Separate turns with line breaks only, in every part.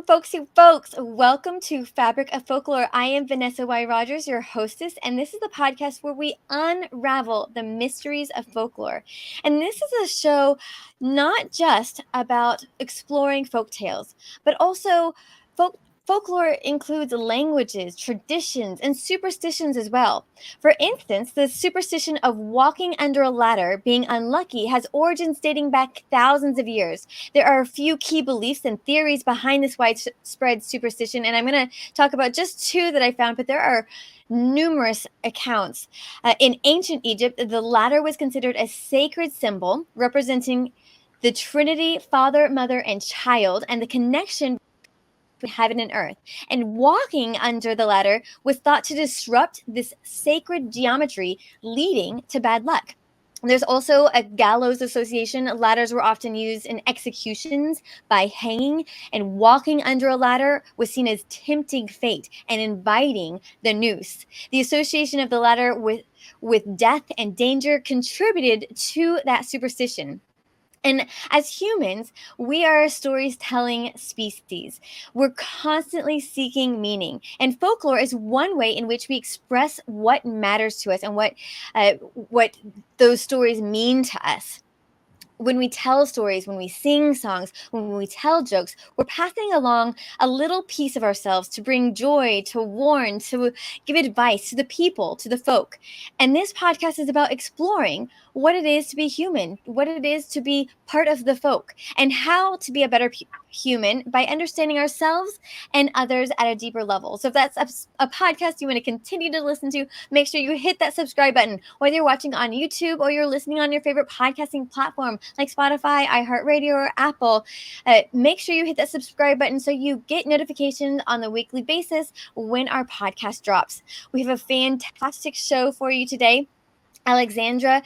folksy folks. Welcome to Fabric of Folklore. I am Vanessa Y. Rogers, your hostess, and this is the podcast where we unravel the mysteries of folklore. And this is a show not just about exploring folk tales, but also folklore includes languages, traditions, and superstitions as well. For instance, the superstition of walking under a ladder being unlucky has origins dating back thousands of years. There are a few key beliefs and theories behind this widespread superstition, and I'm going to talk about just two that I found, but there are numerous accounts. In ancient Egypt, the ladder was considered a sacred symbol representing the Trinity, Father, Mother, and Child, and the connection between heaven and earth. And walking under the ladder was thought to disrupt this sacred geometry, leading to bad luck. There's also a gallows association. Ladders were often used in executions by hanging, and walking under a ladder was seen as tempting fate and inviting the noose. The association of the ladder with death and danger contributed to that superstition. And as humans, we are a storytelling species. We're constantly seeking meaning. And folklore is one way in which we express what matters to us and what those stories mean to us. When we tell stories, when we sing songs, when we tell jokes, we're passing along a little piece of ourselves to bring joy, to warn, to give advice to the people, to the folk. And this podcast is about exploring what it is to be human, what it is to be part of the folk, and how to be a better human by understanding ourselves and others at a deeper level. So if that's a podcast you want to continue to listen to, make sure you hit that subscribe button, whether you're watching on YouTube or you're listening on your favorite podcasting platform like Spotify, iHeartRadio, or Apple. Make sure you hit that subscribe button so you get notifications on the weekly basis when our podcast drops. We have a fantastic show for you today. Alexandra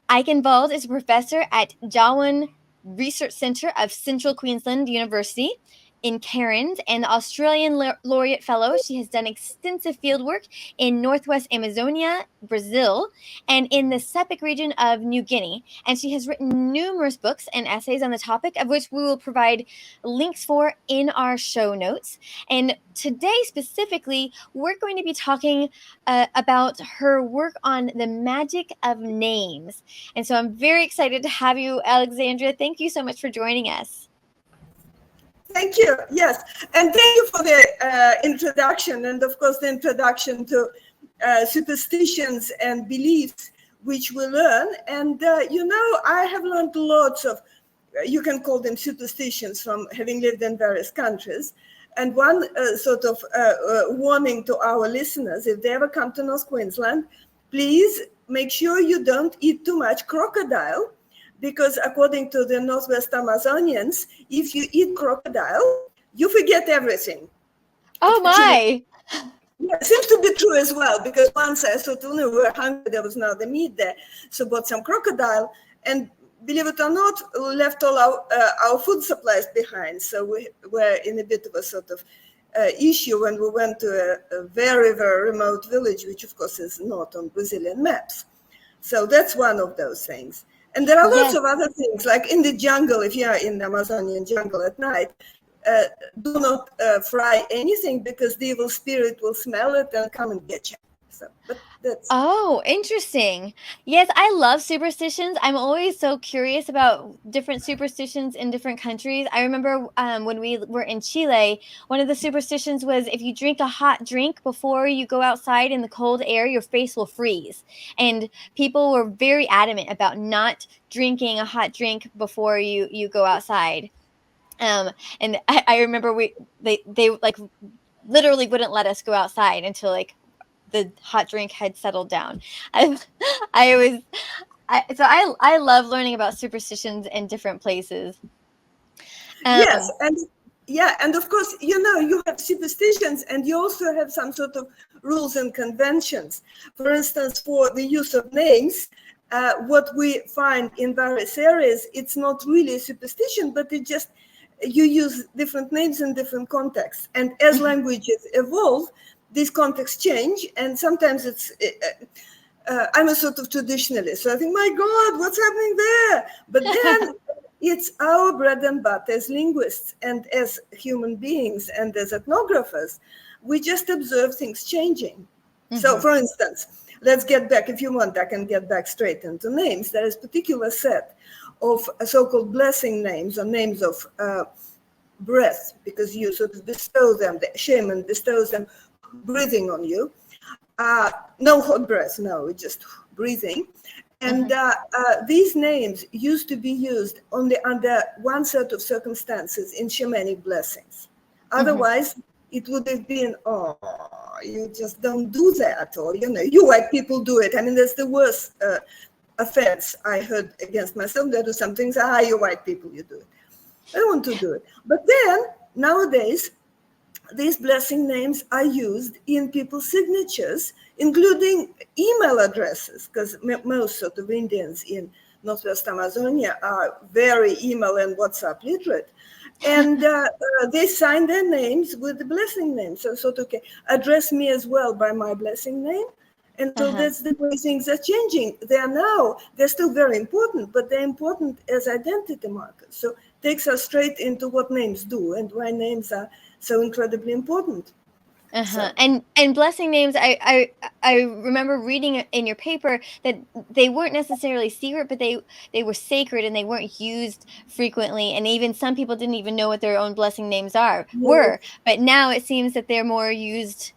Eichenwald is a professor at Darwin Research Center of Central Queensland University in Cairns and the Australian Laureate Fellow. She has done extensive fieldwork in Northwest Amazonia, Brazil, and in the Sepik region of New Guinea. And she has written numerous books and essays on the topic, of which we will provide links for in our show notes. And today specifically, we're going to be talking about her work on the magic of names. And so I'm very excited to have you, Alexandra. Thank you so much for joining us.
Thank you. Yes. And thank you for the introduction, and of course the introduction to superstitions and beliefs which we learn. And, I have learned lots of, you can call them superstitions from having lived in various countries. And one sort of warning to our listeners, if they ever come to North Queensland, please make sure you don't eat too much crocodile. Because according to the Northwest Amazonians, if you eat crocodile, you forget everything.
Oh my!
Yeah, it seems to be true as well, because once I thought, we were hungry, there was no other meat there, so bought some crocodile, and believe it or not, we left all our food supplies behind. So we were in a bit of a sort of issue when we went to a very, very remote village, which of course is not on Brazilian maps. So that's one of those things. And there are lots of other things, like in the jungle, if you are in the Amazonian jungle at night, do not fry anything because the evil spirit will smell it and come and get you. So, but that's...
Oh, interesting. Yes, I love superstitions. I'm always so curious about different superstitions in different countries. I remember when we were in Chile, one of the superstitions was if you drink a hot drink before you go outside in the cold air, your face will freeze. And people were very adamant about not drinking a hot drink before you go outside. And I remember they like literally wouldn't let us go outside until like the hot drink had settled down. I love learning about superstitions in different places.
Yes, and of course, you have superstitions, and you also have some sort of rules and conventions. For instance, for the use of names, what we find in various areas, it's not really a superstition, but it just, you use different names in different contexts. And as languages evolve, these contexts change, and sometimes it's, I'm a sort of traditionalist, so I think, my God, what's happening there? But then it's our bread and butter as linguists and as human beings and as ethnographers. We just observe things changing. So, for instance, let's get back, if you want, I can get back straight into names. There is a particular set of so-called blessing names or names of breath, because you sort of bestow them, the shaman bestows them breathing on you. No hot breath, no, just breathing. And these names used to be used only under one set of circumstances in shamanic blessings. Otherwise, it would have been, oh, you just don't do that, or, you know, you white people do it. I mean, that's the worst offense I heard against myself. There are some things, you white people, you do it. I don't want to do it. But then, nowadays, these blessing names are used in people's signatures, including email addresses, because most sort of Indians in Northwest Amazonia are very email and WhatsApp literate. And they sign their names with the blessing name. So sort of, okay, address me as well by my blessing name. And so that's the way things are changing. They're still very important, but they're important as identity markers. So takes us straight into what names do and why names are so incredibly important. So.
And blessing names, I remember reading in your paper that they weren't necessarily secret, but they were sacred and they weren't used frequently, and even some people didn't even know what their own blessing names were. But now it seems that they're more used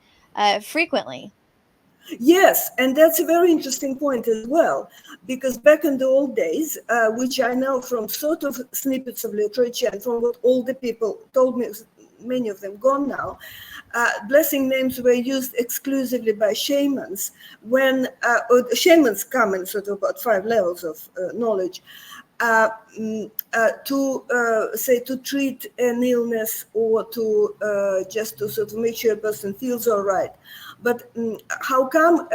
frequently.
Yes, and that's a very interesting point as well, because back in the old days, which I know from sort of snippets of literature and from what older people told me, many of them gone now, blessing names were used exclusively by shamans when shamans come in sort of about 5 levels of knowledge to treat an illness or to just to sort of make sure a person feels all right. But how come,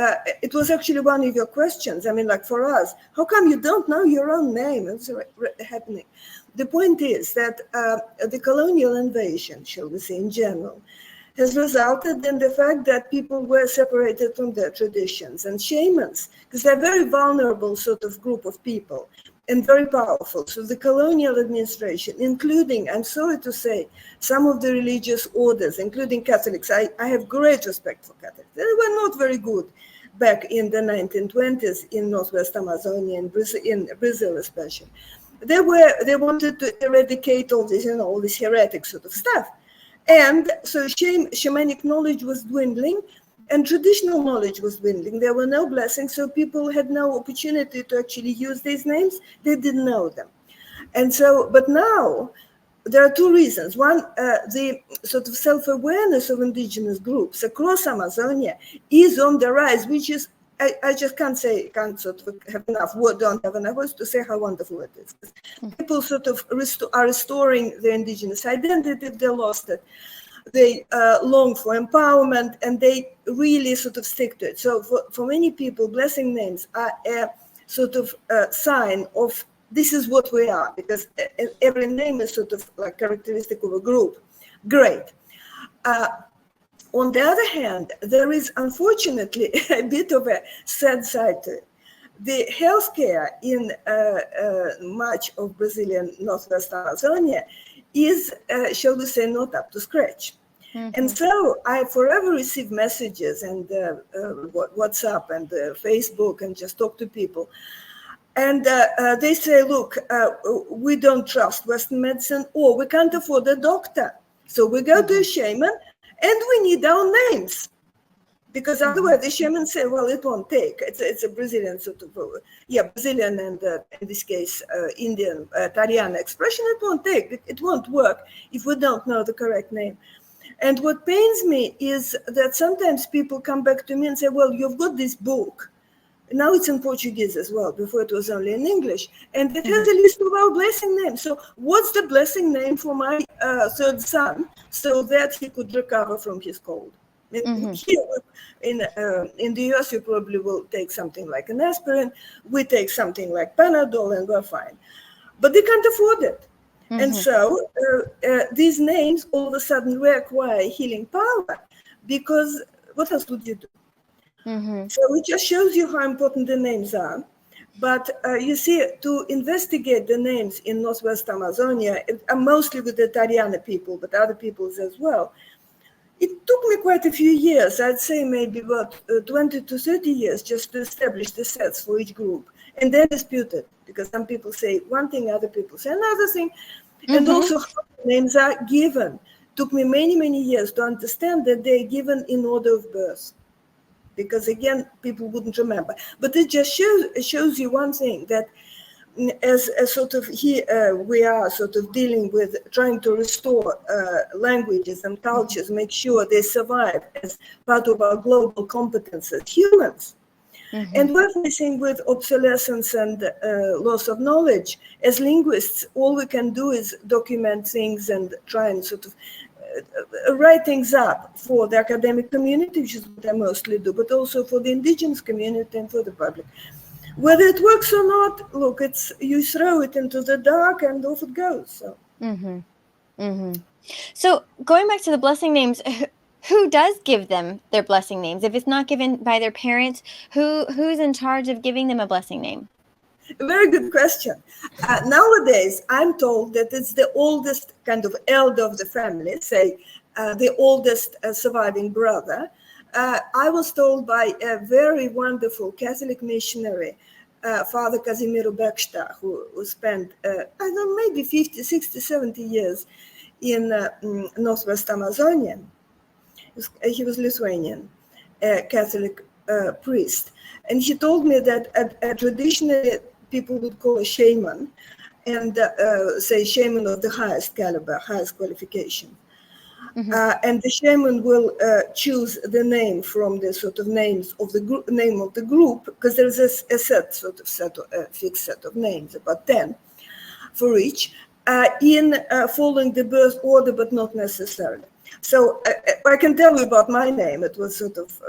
it was actually one of your questions, I mean, like for us, how come you don't know your own name? It's happening. The point is that the colonial invasion, shall we say, in general, has resulted in the fact that people were separated from their traditions, and shamans, because they're a very vulnerable sort of group of people and very powerful. So the colonial administration, including, I'm sorry to say, some of the religious orders, including Catholics, I have great respect for Catholics. They were not very good back in the 1920s in Northwest Amazonia, in Brazil especially. They wanted to eradicate all this, all this heretic sort of stuff. And so shamanic knowledge was dwindling and traditional knowledge was dwindling. There were no blessings, so people had no opportunity to actually use these names. They didn't know them. And so, but now there are 2 reasons. One, the sort of self-awareness of indigenous groups across Amazonia is on the rise, which is, I just can't sort of have enough word, don't have enough words to say how wonderful it is. People sort of are restoring their indigenous identity if they lost it. They long for empowerment and they really sort of stick to it. So for many people, blessing names are a sort of sign of this is what we are, because every name is sort of like characteristic of a group. Great. On the other hand, there is unfortunately a bit of a sad side to it. The healthcare in much of Brazilian Northwest Amazonia is, shall we say, not up to scratch. And so I forever receive messages and WhatsApp and Facebook and just talk to people. And they say, look, we don't trust Western medicine, or we can't afford a doctor. So we go to a shaman and we need our names. Because otherwise the shaman say, well, it won't take. It's a Brazilian sort of, Brazilian and in this case, Indian Tariana expression, it won't take. It won't work if we don't know the correct name. And what pains me is that sometimes people come back to me and say, well, you've got this book. Now it's in Portuguese as well. Before it was only in English. And it has a list of our blessing names. So what's the blessing name for my 3rd son so that he could recover from his cold? Here in the US, you probably will take something like an aspirin. We take something like Panadol and we're fine. But they can't afford it. And so these names all of a sudden require healing power, because what else would you do? So it just shows you how important the names are. But you see, to investigate the names in Northwest Amazonia, mostly with the Tariana people, but other peoples as well, it took me quite a few years, I'd say maybe about 20 to 30 years, just to establish the sets for each group. And they're disputed, because some people say one thing, other people say another thing. And also how the names are given. Took me many, many years to understand that they're given in order of birth. Because again, people wouldn't remember. But it just shows you one thing, that as sort of we are sort of dealing with trying to restore languages and cultures, make sure they survive as part of our global competence as humans. And we're facing with obsolescence and loss of knowledge. As linguists, all we can do is document things and try and sort of write things up for the academic community, which is what I mostly do, but also for the indigenous community and for the public. Whether it works or not, look, you throw it into the dark and off it goes. So,
So going back to the blessing names, who does give them their blessing names? If it's not given by their parents, who's in charge of giving them a blessing name?
A very good question. Nowadays, I'm told that it's the oldest kind of elder of the family, say the oldest surviving brother. I was told by a very wonderful Catholic missionary, Father Kazimiro Beksta, who spent, I don't know, maybe 50, 60, 70 years in Northwest Amazonia. He was Lithuanian, a Catholic priest. And he told me that traditionally people would call a shaman, and say shaman of the highest caliber, highest qualification. And the shaman will choose the name from the sort of names of the name of the group, because there's a fixed set of names, about 10 for each, in following the birth order, but not necessarily. So I can tell you about my name. It was sort of,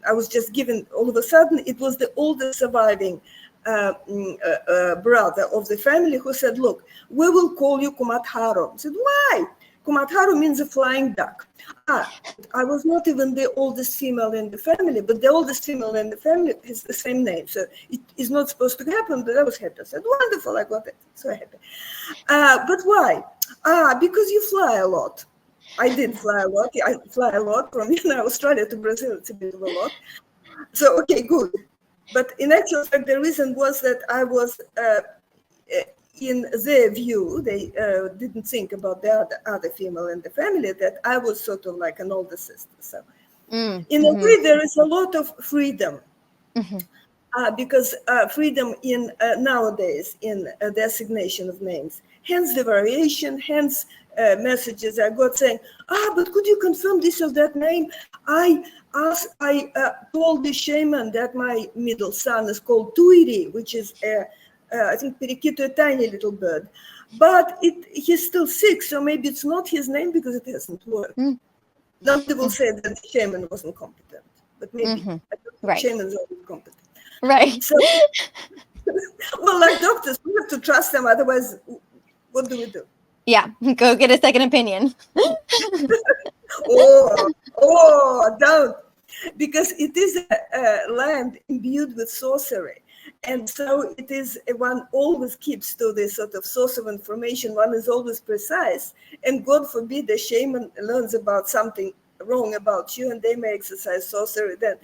I was just given, all of a sudden, it was the oldest surviving brother of the family who said, look, we will call you Kumatharo. I said, why? Kumatharo means a flying duck. I was not even the oldest female in the family, but the oldest female in the family has the same name. So it is not supposed to happen, but I was happy. I said, wonderful, I got it. So happy. But why? Because you fly a lot. I did fly a lot. I fly a lot from Australia to Brazil. It's a bit of a lot. So, okay, good. But in actual fact, the reason was that I was, in their view, they didn't think about the other female in the family, that I was sort of like an older sister. So in a way, there is a lot of freedom. Because freedom in nowadays in the assignation of names, hence the variation, hence messages I got saying, but could you confirm this or that name? I told the shaman that my middle son is called Tuiri, which is I think periquito, a tiny little bird, but he's still sick, so maybe it's not his name because it hasn't worked. Nobody will say that the shaman wasn't competent, but maybe shamans are competent.
Right.
So, well, like doctors, we have to trust them. Otherwise, what do we do?
Yeah, go get a second opinion.
Don't. Because it is a land imbued with sorcery. And so it is, one always keeps to this sort of source of information. One is always precise. And God forbid the shaman learns about something wrong about you and they may exercise sorcery, then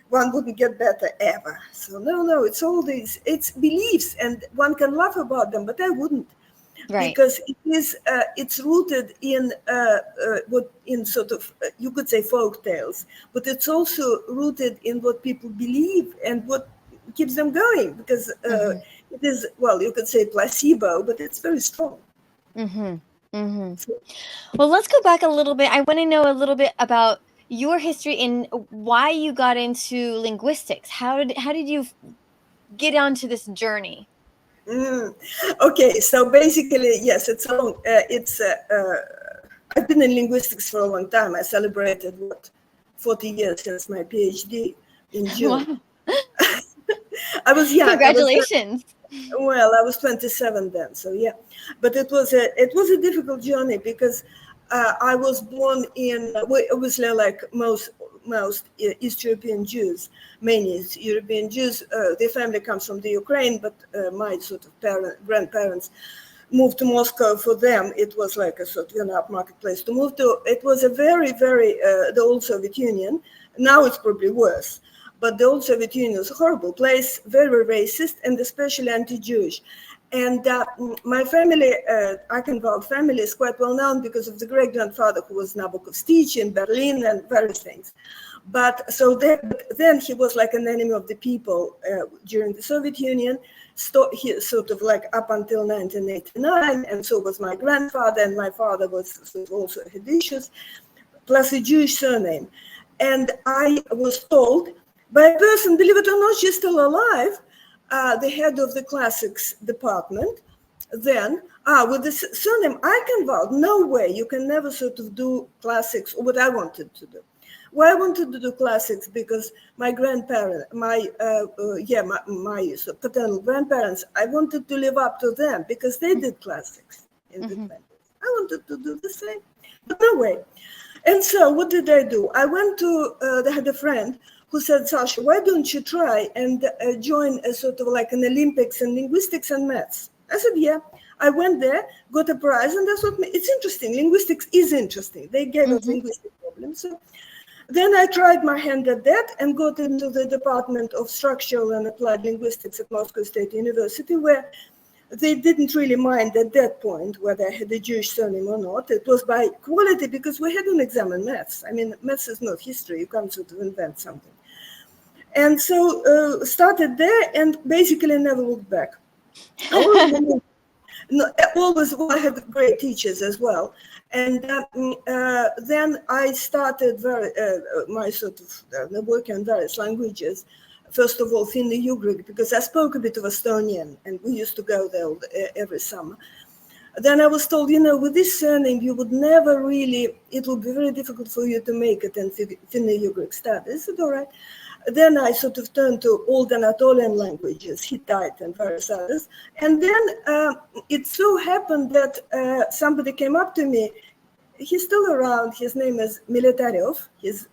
one wouldn't get better ever. So no, it's all these, it's beliefs, and one can laugh about them, but I wouldn't. Right. Because it is, it's rooted in what in sort of, you could say folk tales, but it's also rooted in what people believe and what keeps them going, because it is, well, you could say placebo, but it's very strong.
Well, let's go back a little bit. I want to know a little bit about your history and why you got into linguistics. How did you get onto this journey?
Okay, so basically, yes, it's a long, I've been in linguistics for a long time. I celebrated 40 years since my PhD in June. Wow. I was young.
Congratulations.
I was 27 then, so yeah. But it was a difficult journey because I was born in, obviously, like most most East European Jews, many East European Jews. Their family comes from the Ukraine, but my sort of grandparents moved to Moscow. For them, it was like a sort of upmarket place to move to. It was a very, very, the old Soviet Union. Now it's probably worse. But the old Soviet Union was a horrible place, very racist, and especially anti-Jewish. And my family, Aikhenvald family, is quite well known because of the great-grandfather who was Nabokov's teacher in Berlin and various things. But so then he was like an enemy of the people during the Soviet Union, he sort of like up until 1989, and so was my grandfather, and my father was sort of also had issues, plus a Jewish surname. And I was told by a person, believe it or not, she's still alive, the head of the classics department, then, with the surname Aikhenvald, no way, you can never sort of do classics, or what I wanted to do. Well, I wanted to do classics because my grandparents, my paternal grandparents, I wanted to live up to them because they did classics in the 20s. I wanted to do the same, but no way. And so what did I do? I went to, they had a friend who said, Sasha, why don't you try and join a sort of like an Olympics in linguistics and maths? I said, yeah. I went there, got a prize, and that's what it's interesting. Linguistics is interesting. They gave us linguistic problems. So then I tried my hand at that and got into the Department of Structural and Applied Linguistics at Moscow State University, where they didn't really mind at that point whether I had a Jewish surname or not. It was by quality because we hadn't examined maths. I mean, maths is not history. You can't sort of invent something. And so started there and basically never looked back. I had great teachers as well. And then I started my sort of working on various languages. First of all, Finno-Ugric, because I spoke a bit of Estonian, and we used to go there every summer. Then I was told, with this surname, you would never really, it would be very difficult for you to make it in Finno-Ugric studies. I said, all right. Then I sort of turned to old Anatolian languages, Hittite and various others. And then it so happened that somebody came up to me. He's still around. His name is Militaryov. He's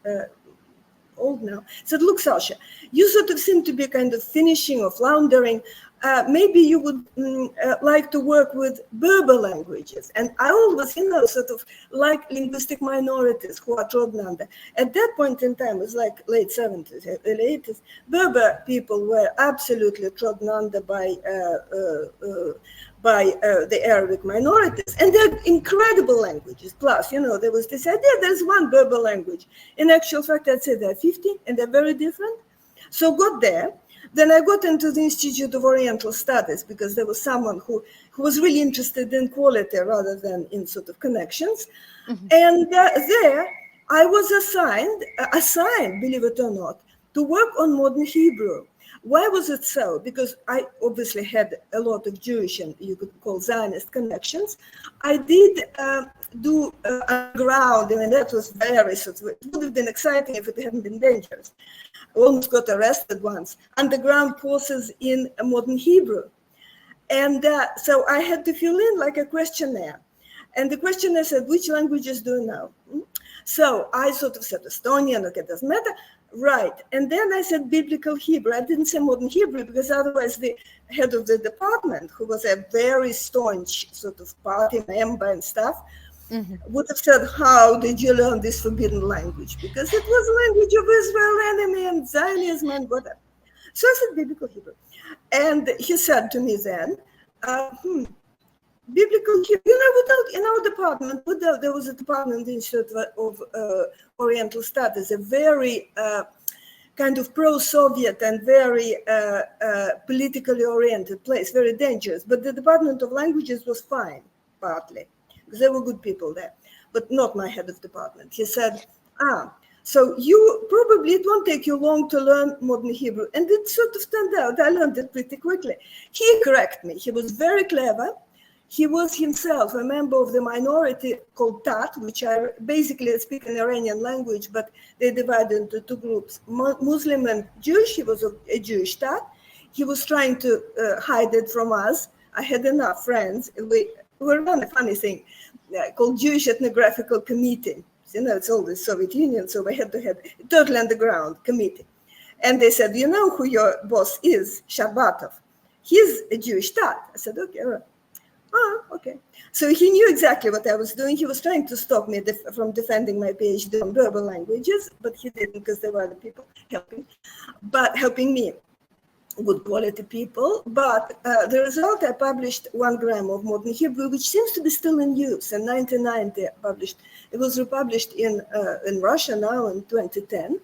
old now. Said, look, Sasha, you sort of seem to be kind of finishing or floundering. Maybe you would like to work with Berber languages. And I always, sort of like linguistic minorities who are trodden under. At that point in time, it was like late 70s, early 80s, Berber people were absolutely trodden under by the Arabic minorities. And they're incredible languages. Plus, there was this idea, there's one Berber language. In actual fact, I'd say there are 50, and they're very different. So got there. Then I got into the Institute of Oriental Studies because there was someone who was really interested in quality rather than in sort of connections. And there I was assigned, believe it or not, to work on modern Hebrew. Why was it so? Because I obviously had a lot of Jewish and you could call Zionist connections. I did do underground, and that was very sort of, it would have been exciting if it hadn't been dangerous. I almost got arrested once. Underground courses in modern Hebrew. And so I had to fill in like a questionnaire. And the questionnaire said, which languages do you know? So I sort of said Estonian, okay, doesn't matter. Right. And then I said biblical Hebrew. I didn't say modern Hebrew because otherwise the head of the department, who was a very staunch sort of party member and stuff, would have said, how did you learn this forbidden language? Because it was a language of Israel enemy and Zionism and whatever. So I said biblical Hebrew. And he said to me then, biblical Hebrew, in our department, there was a department in the Institute of Oriental Studies, a very kind of pro-Soviet and very politically oriented place, very dangerous. But the Department of Languages was fine, partly, because there were good people there, but not my head of department. He said, so it won't take you long to learn modern Hebrew. And it sort of turned out, I learned it pretty quickly. He corrected me. He was very clever. He was himself a member of the minority called Tat, which are basically speak an Iranian language, but they divided into two groups, Muslim and Jewish. He was a Jewish Tat. He was trying to hide it from us. I had enough friends. We run a funny thing called Jewish Ethnographical Committee. You know, it's all the Soviet Union, so we had to have a totally underground committee. And they said, you know who your boss is? Sharbatov. He's a Jewish Tat. I said, okay, all right. Oh, okay. So he knew exactly what I was doing. He was trying to stop me from defending my PhD on verbal languages, but he didn't because there were other people helping me, good quality people. But the result, I published 1 gram of modern Hebrew, which seems to be still in use. In 1990, published. It was republished in Russia now in 2010.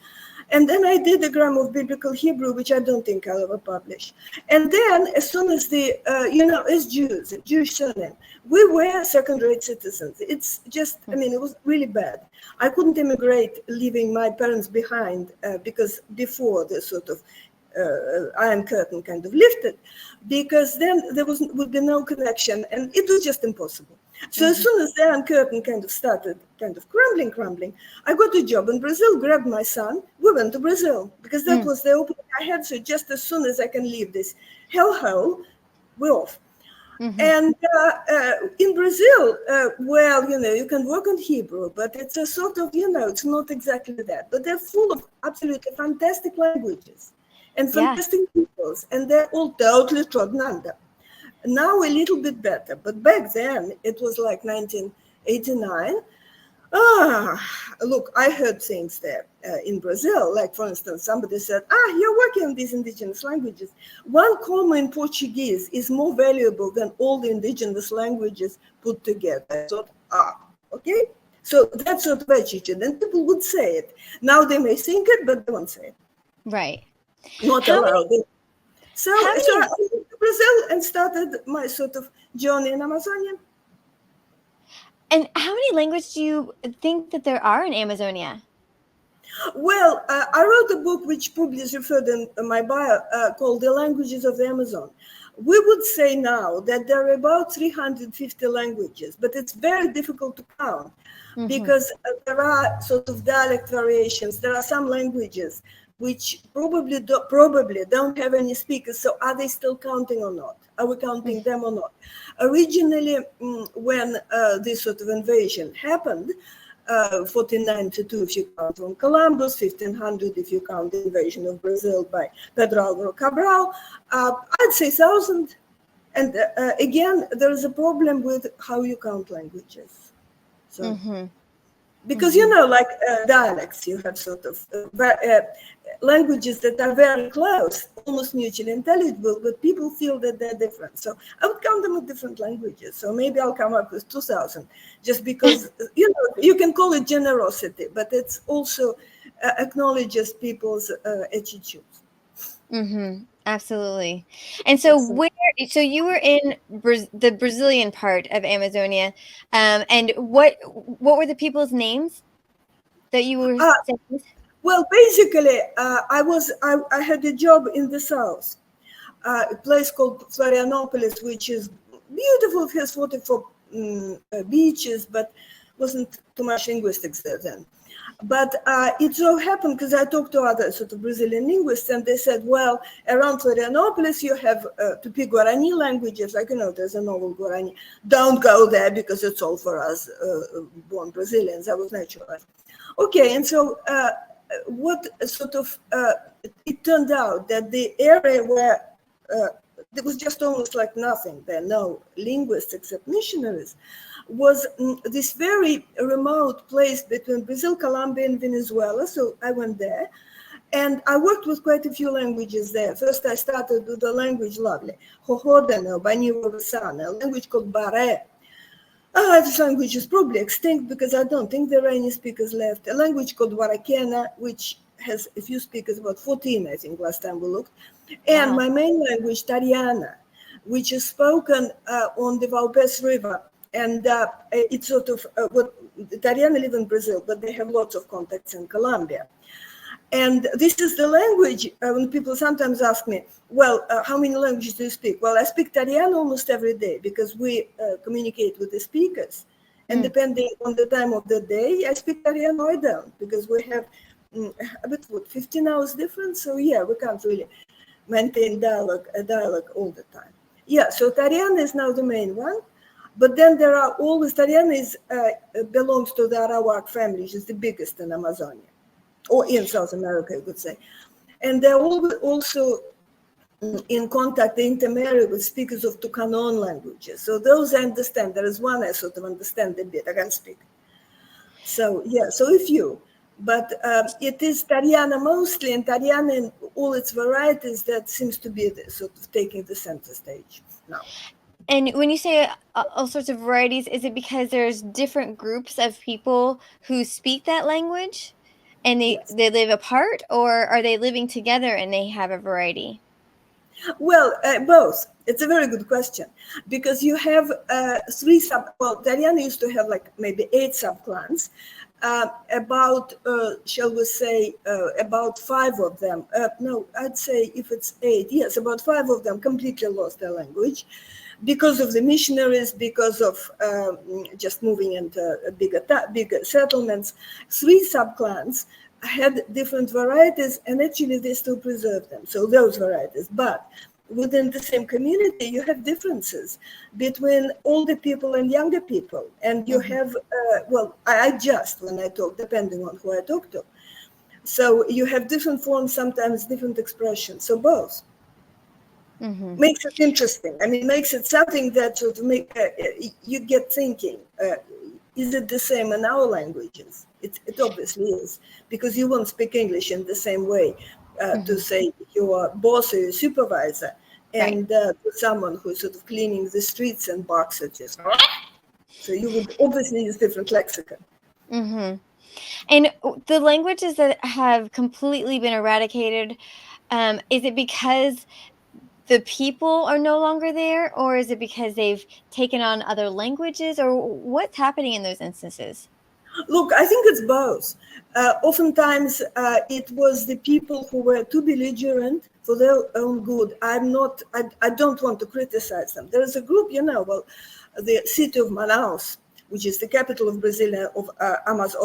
And then I did a gram of biblical Hebrew, which I don't think I'll ever publish. And then as soon as as Jews, a Jewish surname, we were second-rate citizens. It's just, it was really bad. I couldn't immigrate leaving my parents behind because before the sort of Iron Curtain kind of lifted, because then there would be no connection, and it was just impossible. So as soon as the Iron Curtain kind of started crumbling, I got a job in Brazil, grabbed my son, we went to Brazil, because that was the opening I had. So just as soon as I can leave this hellhole, we're off. And in Brazil, you can work on Hebrew, but it's a sort of, it's not exactly that. But they're full of absolutely fantastic languages and fantastic peoples, and they're all totally trodden under. Now a little bit better, but back then it was like 1989. Look, I heard things there in Brazil, like for instance, somebody said, you're working on these indigenous languages. 1 comma in Portuguese is more valuable than all the indigenous languages put together. I thought, okay. So that's sort of attitude, and people would say it. Now they may think it, but they won't say it.
Right.
Not allowed. So I went to Brazil and started my sort of journey in Amazonia.
And how many languages do you think that there are in Amazonia?
Well, I wrote a book which probably is referred in my bio called The Languages of the Amazon. We would say now that there are about 350 languages, but it's very difficult to count because there are sort of dialect variations. There are some languages which probably don't have any speakers. So are they still counting or not? Are we counting them or not? Originally, when this sort of invasion happened, 1492 if you count from Columbus, 1500 if you count the invasion of Brazil by Pedro Álvaro Cabral, I'd say 1,000. And again, there is a problem with how you count languages. So. Because, like dialects, you have sort of languages that are very close, almost mutually intelligible, but people feel that they're different. So I would count them with different languages. So maybe I'll come up with 2,000, just because, you can call it generosity, but it's also acknowledges people's attitudes.
Absolutely. And so so you were in the Brazilian part of Amazonia, and what were the people's names that you were saying?
Well, basically, I had a job in the south, a place called Florianopolis, which is beautiful. It has 44 beaches, but wasn't too much linguistics there then. But it so happened because I talked to other sort of Brazilian linguists, and they said, well, around Florianopolis, you have Tupi-Guarani languages, like, there's a novel Guarani. Don't go there because it's all for us born Brazilians. I was naturalized. Okay, and so it turned out that the area where there was just almost like nothing there, no linguists except missionaries, was this very remote place between Brazil, Colombia, and Venezuela. So I went there, and I worked with quite a few languages there. First, I started with a language, lovely, Hohodana, Baniwavasana, a language called Baré. This language is probably extinct because I don't think there are any speakers left. A language called Warakena, which has a few speakers, about 14, I think, last time we looked. And my main language, Tariana, which is spoken on the Valpes River. And it's sort of, the Tariana live in Brazil, but they have lots of contacts in Colombia. And this is the language, when people sometimes ask me, well, how many languages do you speak? Well, I speak Tariana almost every day because we communicate with the speakers. And depending on the time of the day, I speak Tariana or I don't, because we have about 15 hours difference. So yeah, we can't really maintain a dialogue all the time. Yeah, so Tariana is now the main one. But then there are always, Tariana belongs to the Arawak family, which is the biggest in Amazonia, or in South America, you could say. And they're also in contact, they intermarry with speakers of Tucanon languages. So those I understand. There is one I sort of understand a bit, I can speak. So, yeah, so a few. But it is Tariana mostly, and Tariana in all its varieties that seems to be sort of taking the center stage now.
And when you say all sorts of varieties, is it because there's different groups of people who speak that language and
Yes.
they live apart, or are they living together and they have a variety?
Well, both. It's a very good question, because you have Tariana used to have like maybe 8 subclans. Shall we say, about 5 of them, no, I'd say if it's 8, yes, about 5 of them completely lost their language because of the missionaries, because of just moving into bigger settlements. 3 subclans had different varieties, and actually they still preserve them, so those varieties. But within the same community, you have differences between older people and younger people. And you have, I adjust when I talk, depending on who I talk to. So you have different forms, sometimes different expressions. So both. Makes it interesting. I mean, makes it something that would make you get thinking. Is it the same in our languages? It obviously is, because you won't speak English in the same way to say your boss or your supervisor, and to someone who's sort of cleaning the streets and barks at you. So you would obviously use different lexicon.
And the languages that have completely been eradicated, is it because the people are no longer there, or is it because they've taken on other languages, or what's happening in those instances?
Look, I think it's both. Oftentimes, it was the people who were too belligerent for their own good. I don't want to criticize them. There is a group, the city of Manaus, which is the capital of Brazil, of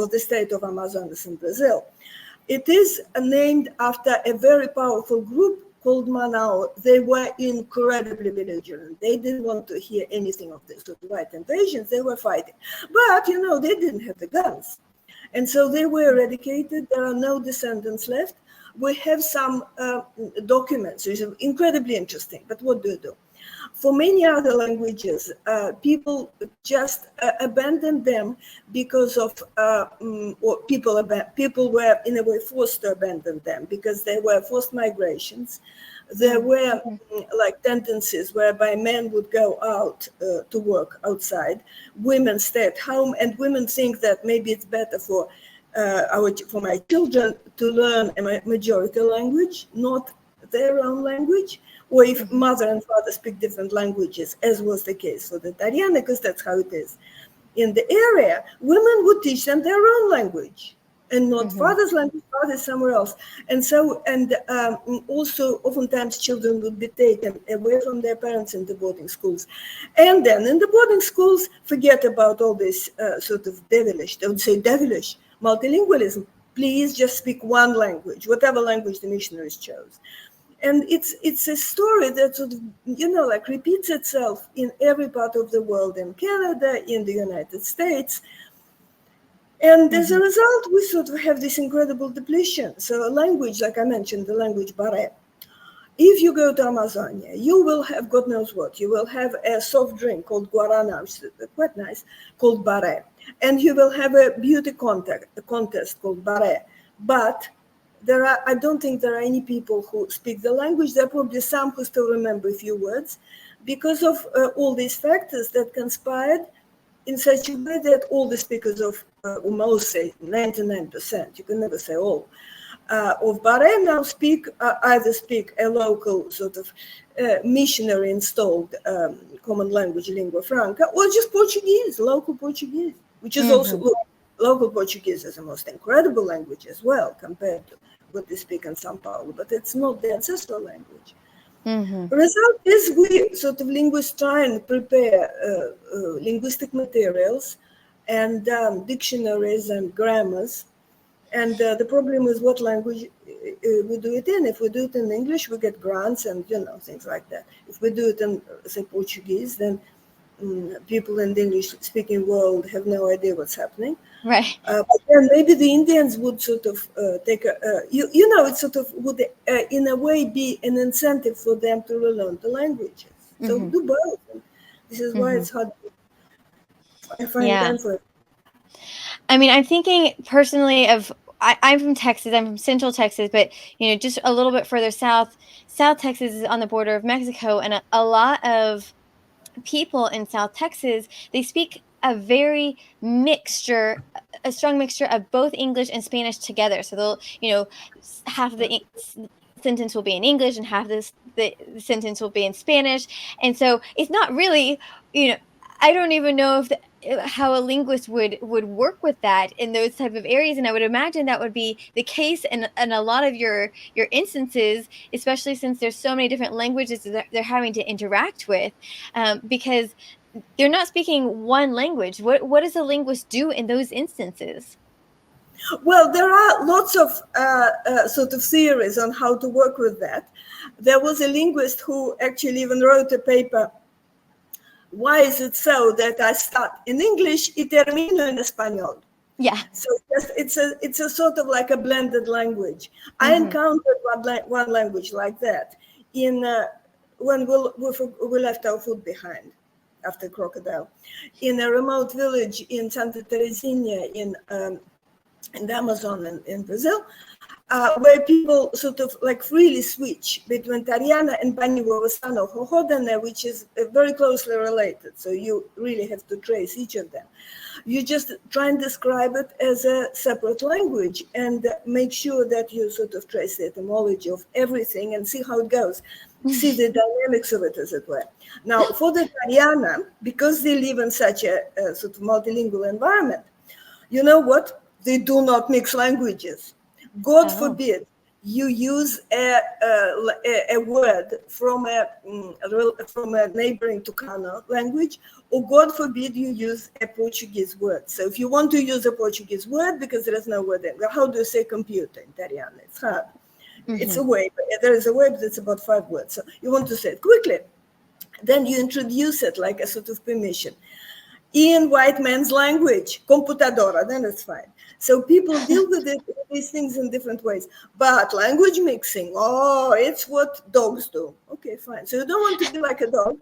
the state of Amazonas in Brazil. It is named after a very powerful group called Manaus. They were incredibly belligerent. They didn't want to hear anything of this white invasions. They were fighting. But, they didn't have the guns. And so they were eradicated. There are no descendants left. We have some documents, which are incredibly interesting. But what do you do? For many other languages, people just abandoned them because of, or people were in a way forced to abandon them because they were forced migrations. There were like tendencies whereby men would go out to work outside, women stay at home, and women think that maybe it's better for my children to learn a majority language, not their own language. Or if mother and father speak different languages, as was the case for the Tariana, because that's how it is. In the area, women would teach them their own language and not father's language, father somewhere else. And so, also oftentimes children would be taken away from their parents in the boarding schools. And then in the boarding schools, forget about all this sort of devilish, don't say devilish, multilingualism. Please just speak one language, whatever language the missionaries chose. And it's a story that sort of, repeats itself in every part of the world, in Canada, in the United States. And as a result, we sort of have this incredible depletion. So a language, like I mentioned, the language Bare. If you go to Amazonia, you will have God knows what. You will have a soft drink called Guarana, which is quite nice, called Bare. And you will have a beauty contest called Bare. But I don't think there are any people who speak the language. There are probably some who still remember a few words because of all these factors that conspired in such a way that all the speakers of, most say 99%, you can never say all, of Bahrain now either speak a local sort of missionary installed common language, lingua franca, or just Portuguese, local Portuguese, which is also local Portuguese is the most incredible language as well compared to what they speak in São Paulo, but it's not the ancestral language. The result is we sort of linguists try and prepare linguistic materials and dictionaries and grammars. And the problem is what language we do it in. If we do it in English, we get grants and, things like that. If we do it in, say, Portuguese, then people in the English-speaking world have no idea what's happening.
Right.
But then maybe the Indians would sort of take it sort of would in a way be an incentive for them to relearn the languages. So do both. This is why it's hard to find time for it.
I mean, I'm thinking personally of, I'm from Texas. I'm from Central Texas, but just a little bit further south. South Texas is on the border of Mexico, and a lot of people in South Texas, they speak a strong mixture of both English and Spanish together. So they'll, half of the sentence will be in English and half the sentence will be in Spanish. And so it's not really, I don't even know how a linguist would work with that in those type of areas. And I would imagine that would be the case in a lot of your instances, especially since there's so many different languages that they're having to interact with, because they're not speaking one language. What does a linguist do in those instances?
Well, there are lots of sort of theories on how to work with that. There was a linguist who actually even wrote a paper, why is it so that I start in English y termino en español?
Yeah.
So it's a sort of like a blended language. I encountered one language like that when we left our food behind after crocodile, in a remote village in Santa Teresinha in the Amazon in Brazil, where people sort of like freely switch between Tariana and Baniwawasano Hohodana, which is very closely related. So you really have to trace each of them. You just try and describe it as a separate language and make sure that you sort of trace the etymology of everything and see how it goes. See the dynamics of it, as it were. Now, for the Tariana, because they live in such a sort of multilingual environment, you know what? They do not mix languages. God forbid you use a word from a neighboring Tucano language, or God forbid you use a Portuguese word. So if you want to use a Portuguese word, because there is no word in, how do you say computer in Italian? It's hard. It's a way, but there is a way, but it's about 5 words. So you want to say it quickly. Then you introduce it like a sort of permission. In white man's language, computadora, then it's fine. So people deal with these things in different ways. But language mixing, it's what dogs do. Okay, fine. So you don't want to be like a dog,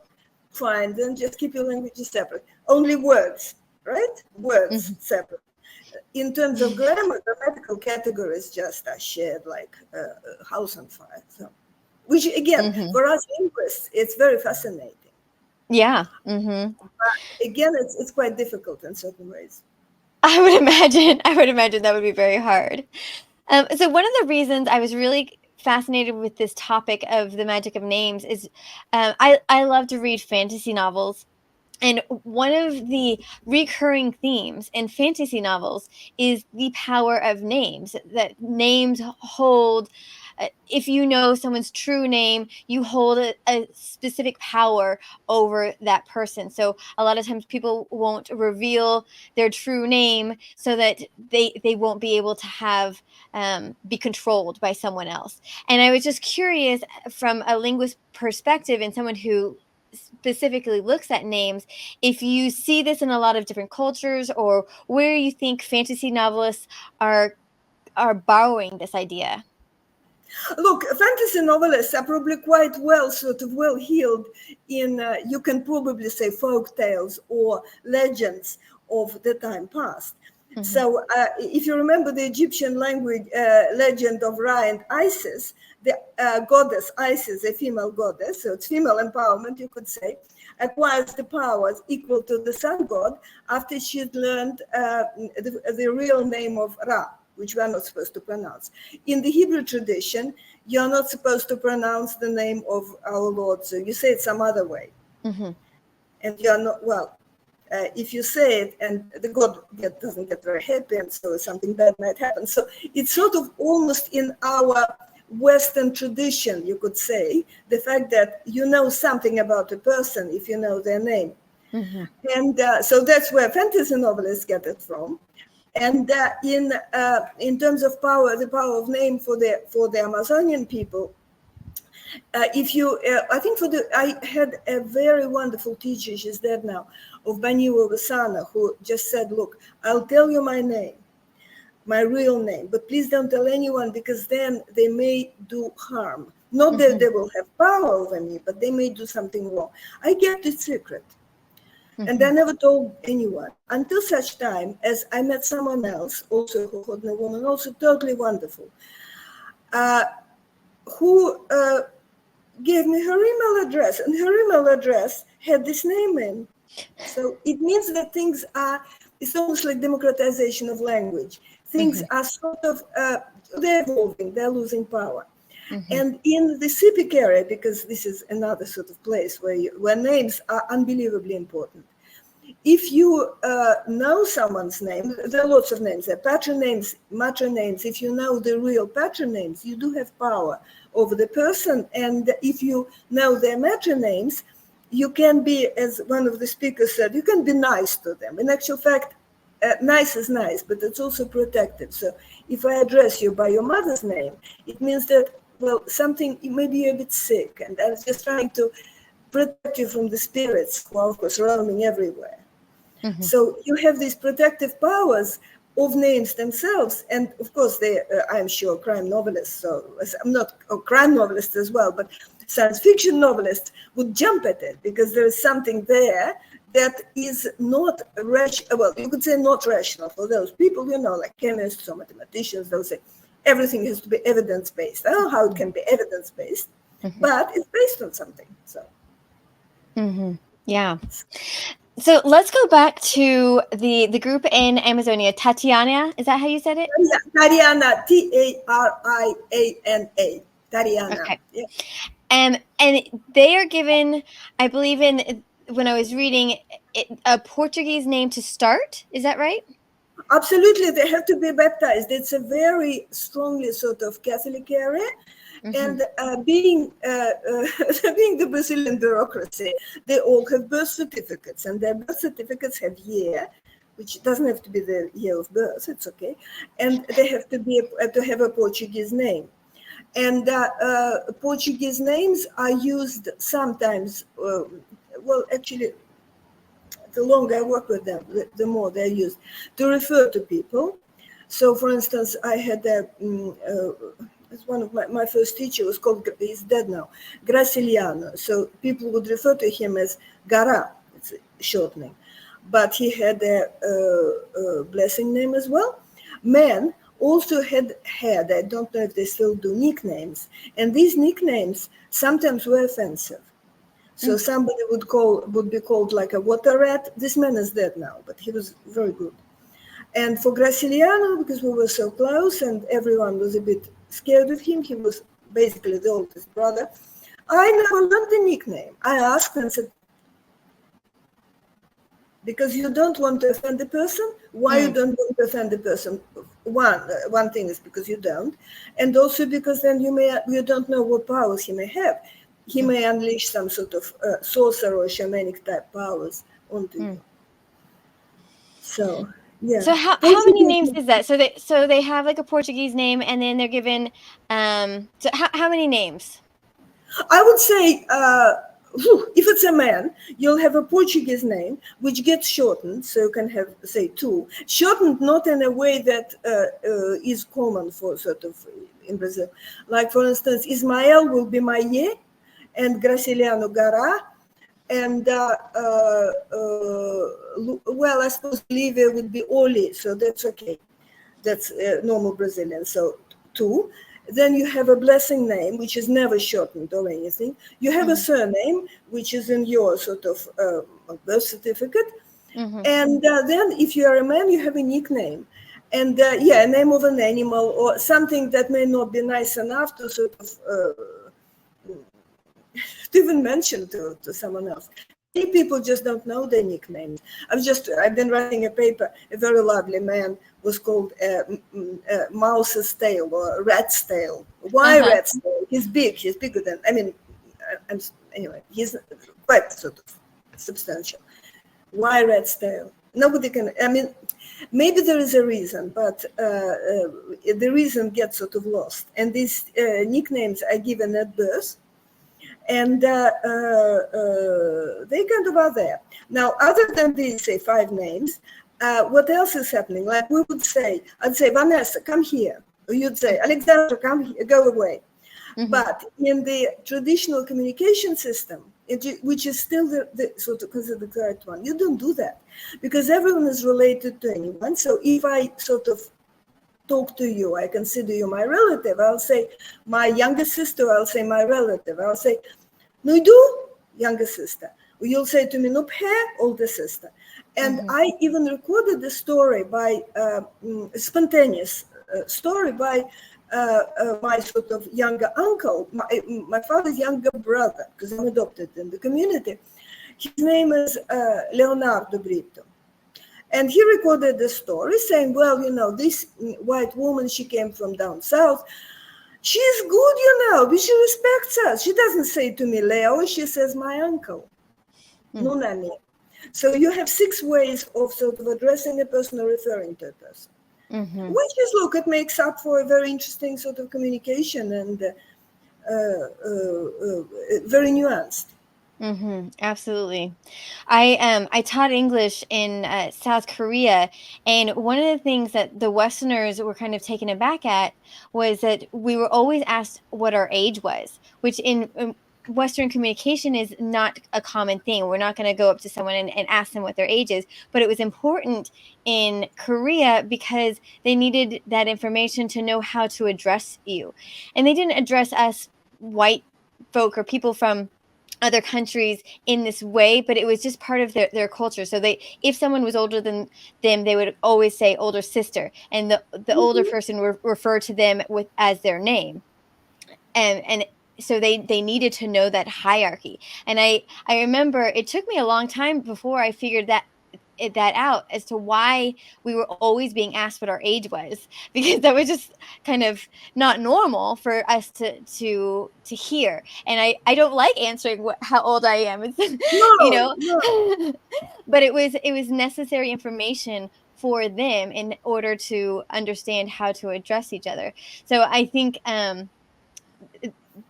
fine, then just keep your languages separate. Only words, right? Words separate. In terms of grammar, grammatical categories just are shared like a house on fire. So, which again, for us linguists, it's very fascinating.
Yeah.
Again, it's quite difficult in certain ways.
I would imagine that would be very hard. So one of the reasons I was really fascinated with this topic of the magic of names is I love to read fantasy novels. And one of the recurring themes in fantasy novels is the power of names, that names hold, if you know someone's true name, you hold a specific power over that person. So a lot of times people won't reveal their true name so that they won't be able to have be controlled by someone else. And I was just curious from a linguist perspective and someone who specifically looks at names, if you see this in a lot of different cultures, or where you think fantasy novelists are borrowing this idea.
Look, fantasy novelists are probably quite sort of well heeled in, you can probably say, folk tales or legends of the time past. So if you remember the Egyptian language legend of Ra and Isis, the goddess Isis, a female goddess, so it's female empowerment, you could say, acquires the powers equal to the sun god after she'd learned the real name of Ra, which we are not supposed to pronounce. In the Hebrew tradition, you're not supposed to pronounce the name of our Lord, so you say it some other way. And you're not, if you say it and the God doesn't get very happy, and so something bad might happen. So it's sort of almost in our Western tradition, you could say, the fact that you know something about a person if you know their name. And so that's where fantasy novelists get it from. And in terms of power, the power of name for the Amazonian people, I think I had a very wonderful teacher, she's dead now, of Baniwa Vasana, who just said, look, I'll tell you my name, my real name, but please don't tell anyone, because then they may do harm. Not that they will have power over me, but they may do something wrong. I kept it secret. And I never told anyone until such time as I met someone else, also a Hohodna woman, also totally wonderful, who gave me her email address, and her email address had this name in. So it means that things are, it's almost like democratization of language. Things are sort of, they're evolving, they're losing power. And in the civic area, because this is another sort of place where names are unbelievably important. If you know someone's name, there are lots of names, there are patron names, matron names. If you know the real patron names, you do have power over the person. And if you know their matron names, you can be, as one of the speakers said, you can be nice to them. In actual fact, nice is nice, but it's also protective. So if I address you by your mother's name, it means that, well, something, maybe you're a bit sick, and I was just trying to protect you from the spirits who are, of course, roaming everywhere. So you have these protective powers of names themselves, and of course, they, I'm sure, crime novelists, so I'm not a crime novelist as well, but science fiction novelists would jump at it, because there is something there that is not rational. Well, you could say not rational for those people, like chemists or mathematicians. They'll say everything has to be evidence-based. I don't know how it can be evidence-based, but it's based on something. So,
yeah. So let's go back to the group in Amazonia. Tatiana, is that how you said it?
Tariana, Tariana. Tariana.
Okay. Yeah. And they are given, I believe, when I was reading, a Portuguese name to start. Is that right?
Absolutely, they have to be baptized. It's a very strongly sort of Catholic area. And being the Brazilian bureaucracy, they all have birth certificates, and their birth certificates have year, which doesn't have to be the year of birth, it's okay, and they have to have a Portuguese name. And Portuguese names are used sometimes, well, actually, the longer I work with them, the more they're used to refer to people. So, for instance, I had one of my first teacher was called, he's dead now, Graciliano. So people would refer to him as Gara, it's a shortening. But he had a blessing name as well. Men also had, I don't know if they still do, nicknames. And these nicknames sometimes were offensive. So somebody would be called like a water rat. This man is dead now, but he was very good. And for Graciliano, because we were so close and everyone was a bit scared of him, he was basically the oldest brother, I never learned the nickname. I asked and said, because you don't want to offend the person. Why you don't want to offend the person? One thing is because you don't, and also because then you don't know what powers he may have. He may unleash some sort of sorcerer or shamanic type powers onto you. So yeah.
So how many names is that? So they have like a Portuguese name, and then they're given. So how many names?
I would say, if it's a man, you'll have a Portuguese name, which gets shortened, so you can have, say, two. Shortened not in a way that is common for sort of in Brazil. Like, for instance, Ismael will be Maye, and Graciliano Gara, and, well, I suppose Lívia would be Oli, so that's okay. That's normal Brazilian, so two. Then you have a blessing name, which is never shortened or anything. You have a surname, which is in your sort of birth certificate. And then if you are a man, you have a nickname. And a name of an animal or something that may not be nice enough to sort of to even mention to someone else. Many people just don't know their nicknames. I've been writing a paper. A very lovely man was called Mouse's Tail or Rat's Tail. Why Rat's Tail? He's big. He's bigger than, anyway, he's quite sort of substantial. Why Rat's Tail? Nobody can, maybe there is a reason, but the reason gets sort of lost. And these nicknames are given at birth. And they kind of are there. Now, other than these, say, 5 names, what else is happening? Like we would say, I'd say, Vanessa, come here. Or you'd say, Alexandra, come here, go away. Mm-hmm. But in the traditional communication system, which is still the sort of considered the correct one, you don't do that because everyone is related to anyone. So if I sort of talk to you, I consider you my relative, I'll say my younger sister, I'll say my relative, I'll say, no, do younger sister. You'll say to me, no, older sister. And I even recorded the story by spontaneous story by my sort of younger uncle, my father's younger brother, because I'm adopted in the community. His name is Leonardo Brito. And he recorded the story saying, well, you know, this white woman, she came from down south. She's good, you know, she respects us. She doesn't say to me, Leo, she says, my uncle, Nunani. So you have 6 ways of sort of addressing a person or referring to a person. Which is, look, it makes up for a very interesting sort of communication and very nuanced.
Absolutely. I taught English in South Korea, and one of the things that the Westerners were kind of taken aback at was that we were always asked what our age was, which in Western communication is not a common thing. We're not going to go up to someone and ask them what their age is, but it was important in Korea because they needed that information to know how to address you. And they didn't address us white folk or people from other countries in this way, but it was just part of their culture. So if someone was older than them, they would always say older sister, and the older person would refer to them as their name. And so they needed to know that hierarchy. And I remember it took me a long time before I figured that out as to why we were always being asked what our age was, because that was just kind of not normal for us to hear. And I don't like answering how old I am. It's,
No.
But it was necessary information for them in order to understand how to address each other. So I think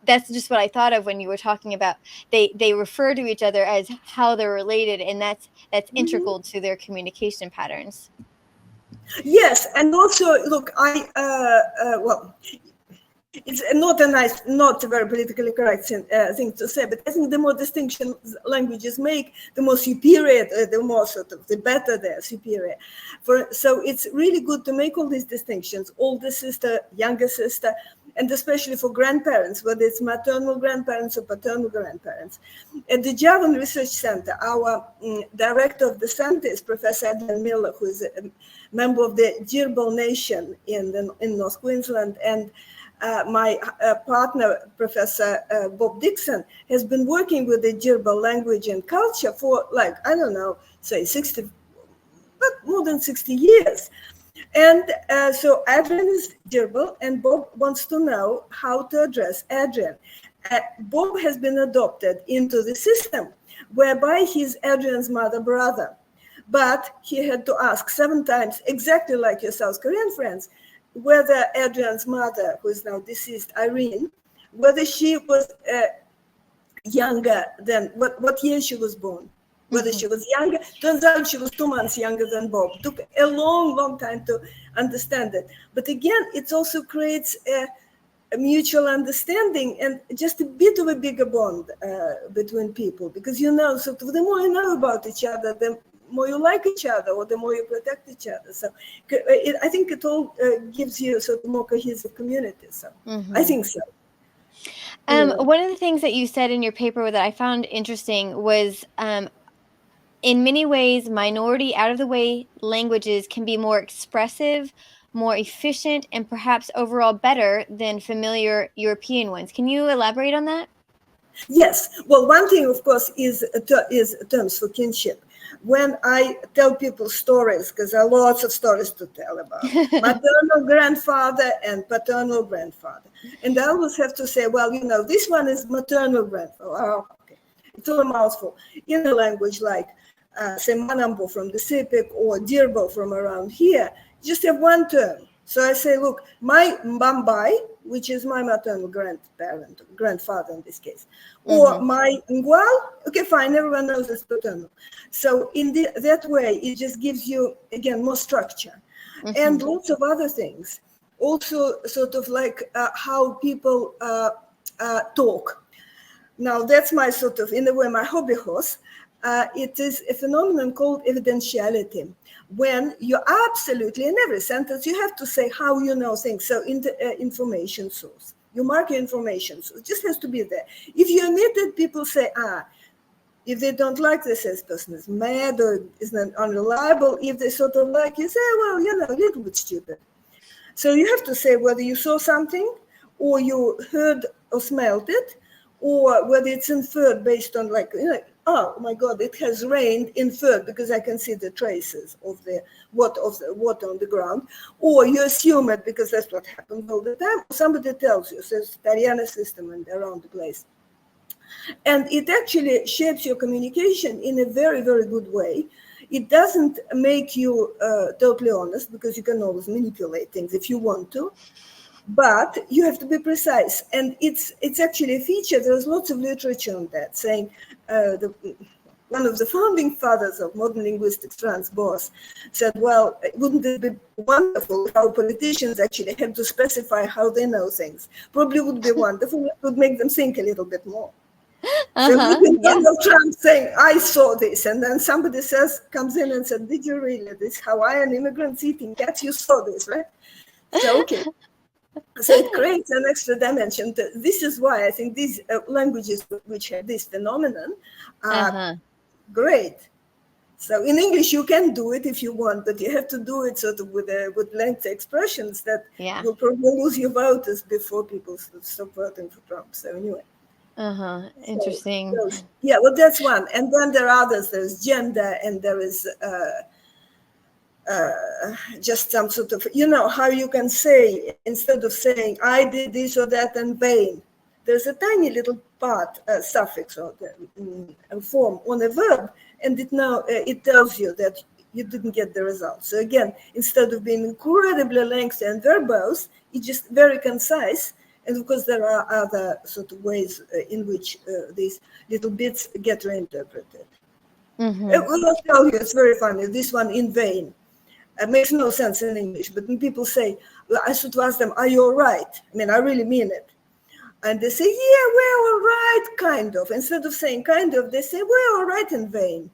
that's just what I thought of when you were talking about they refer to each other as how they're related, and that's integral to their communication patterns.
Yes, and also look, well, it's not a very politically correct thing to say, but I think the more distinctions languages make, the more superior, the more sort of, the better they're superior. So it's really good to make all these distinctions, older sister, younger sister, and especially for grandparents, whether it's maternal grandparents or paternal grandparents. At the Darwin Research Center, our director of the center is Professor Adrian Miller, who is a member of the Jirbal Nation in North Queensland, and my partner, Professor Bob Dixon, has been working with the Jirbal language and culture for, like, I don't know, say 60, but more than 60 years. And so Adrian is Jirbal, and Bob wants to know how to address Adrian. Bob has been adopted into the system, whereby he's Adrian's mother brother. But he had to ask 7 times, exactly like your South Korean friends, whether Adrian's mother, who is now deceased, Irene, whether she was younger than, what year she was born, whether she was younger. Turns out she was 2 months younger than Bob. It took a long, long time to understand it. But again, it also creates a mutual understanding and just a bit of a bigger bond between people, because you know, so the more you know about each other, the more you like each other, or the more you protect each other. So I think it all gives you sort of more cohesive community. So I think so.
One of the things that you said in your paper that I found interesting was, in many ways, minority, out-of-the-way languages can be more expressive, more efficient, and perhaps overall better than familiar European ones. Can you elaborate on that?
Yes. Well, one thing, of course, is terms for kinship. When I tell people stories, because there are lots of stories to tell about maternal grandfather and paternal grandfather, and I always have to say, well, you know, this one is maternal grandfather. Oh, okay. It's all a mouthful. In a language like, say, Manambo from the Sepik or Dirbo from around here, just have one term. So I say, look, my Mbambai, which is my maternal grandfather in this case, or my Ngual, okay, fine, everyone knows it's paternal. So in that way, it just gives you, again, more structure. And lots of other things. Also, sort of like how people talk. Now, that's my sort of, in a way, my hobby horse. It is a phenomenon called evidentiality, when you absolutely, in every sentence, you have to say how you know things. So in the information source, you mark your information source. It just has to be there. If you omit it, people say, if they don't like this, this person is mad or is not unreliable. If they sort of like, you say, well, you know, a little bit stupid. So you have to say whether you saw something or you heard or smelled it, or whether it's inferred based on, like, you know, oh my God, it has rained, inferred because I can see the traces of the water on the ground, or you assume it because that's what happens all the time. Somebody tells you, says Tariana system and around the place. And it actually shapes your communication in a very, very good way. It doesn't make you totally honest, because you can always manipulate things if you want to. But you have to be precise, and it's actually a feature. There's lots of literature on that, saying one of the founding fathers of modern linguistics, Franz Boas, said, well, wouldn't it be wonderful if our politicians actually had to specify how they know things? Probably would be wonderful. It would make them think a little bit more. So Donald Trump saying, I saw this, and then somebody comes in and said, did you really? This Hawaiian immigrants eating cats, you saw this, right? So, okay. So it creates an extra dimension. This is why I think these languages which have this phenomenon are great. So in English, you can do it if you want, but you have to do it sort of with lengthy expressions that will probably lose your voters before people stop voting for Trump. So anyway.
Interesting.
So, yeah, well, that's one. And then there are others. There's gender, and there is just some sort of, you know, how you can say, instead of saying, I did this or that in vain, there's a tiny little part, suffix or form on a verb, and it tells you that you didn't get the result. So again, instead of being incredibly lengthy and verbose, it's just very concise. And of course, there are other sort of ways in which these little bits get reinterpreted. I'll tell you, it's very funny. This one, in vain. It makes no sense in English, but when people say, well, I should ask them, are you all right? I mean, I really mean it. And they say, yeah, we're all right, kind of. Instead of saying kind of, they say, we're all right, in vain.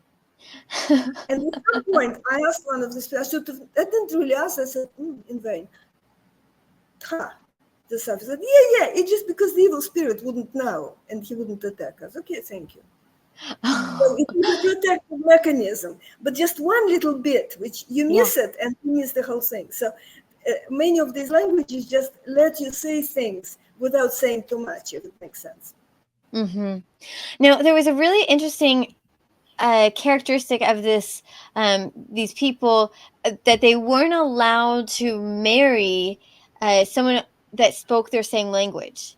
And at some point, I asked one of the students, I didn't really ask, I said, in vain. The suffix said, yeah, it's just because the evil spirit wouldn't know, and he wouldn't attack us. Okay, thank you. So it is a protective mechanism, but just one little bit, which you miss it, and you miss the whole thing. So many of these languages just let you say things without saying too much, if it makes sense.
Now, there was a really interesting characteristic of these people, that they weren't allowed to marry someone that spoke their same language.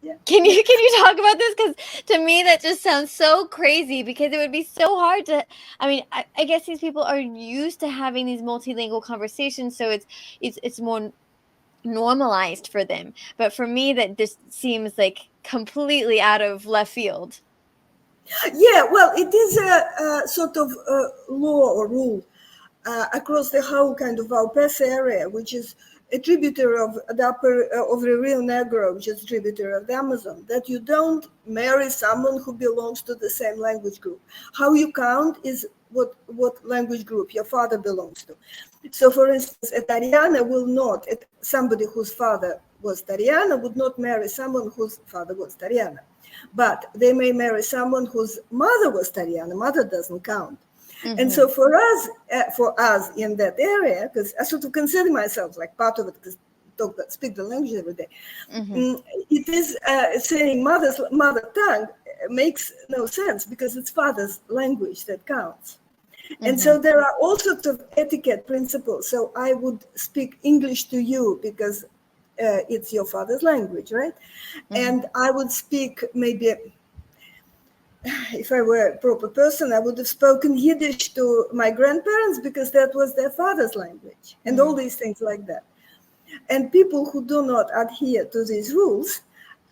Yeah.
Can you talk about this? Because to me that just sounds so crazy, because it would be so hard to, I mean, I guess these people are used to having these multilingual conversations, so it's more normalized for them. But for me, that just seems like completely out of left field.
Yeah, well, it is a sort of law or rule across the whole kind of Valpes area, which is a tributary of the Rio Negro, which is a tributary of the Amazon, that you don't marry someone who belongs to the same language group. How you count is what language group your father belongs to. So, for instance, a Tariana will not, somebody whose father was Tariana would not marry someone whose father was Tariana. But they may marry someone whose mother was Tariana. Mother doesn't count. And so for us in that area, because I sort of consider myself like part of it, because I speak the language every day, it is saying mother tongue makes no sense, because it's father's language that counts. And so there are all sorts of etiquette principles. So I would speak English to you because it's your father's language, right? And I would speak maybe, if I were a proper person, I would have spoken Yiddish to my grandparents because that was their father's language, and all these things like that. And people who do not adhere to these rules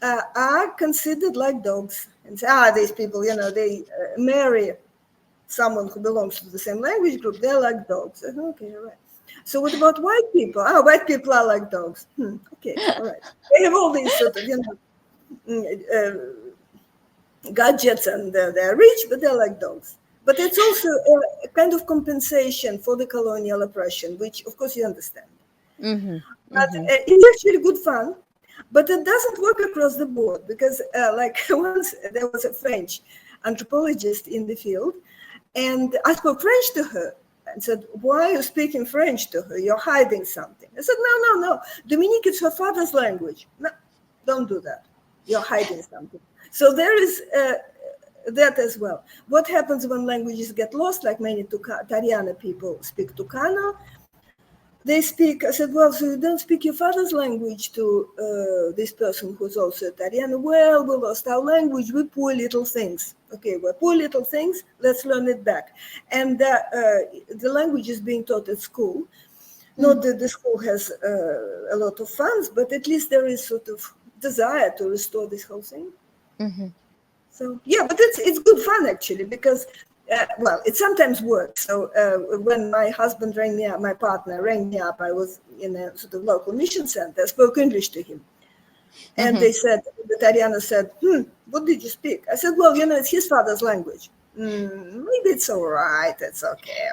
are considered like dogs. And say, these people, they marry someone who belongs to the same language group, they're like dogs. Okay, all right. So what about white people? White people are like dogs. Okay, all right. They have all these sort of, gadgets, and they're rich, but they're like dogs. But it's also a kind of compensation for the colonial oppression, which, of course, you understand.
Mm-hmm.
But
Mm-hmm.
it's actually good fun, but it doesn't work across the board because, like once there was a French anthropologist in the field, and I spoke French to her and said, "Why are you speaking French to her? You're hiding something." I said, No. Dominique, it's her father's language. No, don't do that. You're hiding something. So there is that as well. What happens when languages get lost, like many Tariana people speak Tucano? They speak, I said, well, so you don't speak your father's language to this person who's also Italian. Well, we lost our language, we poor little things. Okay, we're poor little things, let's learn it back. And the language is being taught at school. Not that the school has a lot of funds, but at least there is sort of desire to restore this whole thing.
Mm-hmm.
So, yeah, but it's good fun, actually, because well, it sometimes works. So when my husband rang me up, my partner rang me up, I was in a sort of local mission center. I spoke English to him. And they said, the Tariana said, what did you speak? I said, well, it's his father's language. Maybe it's all right. It's okay.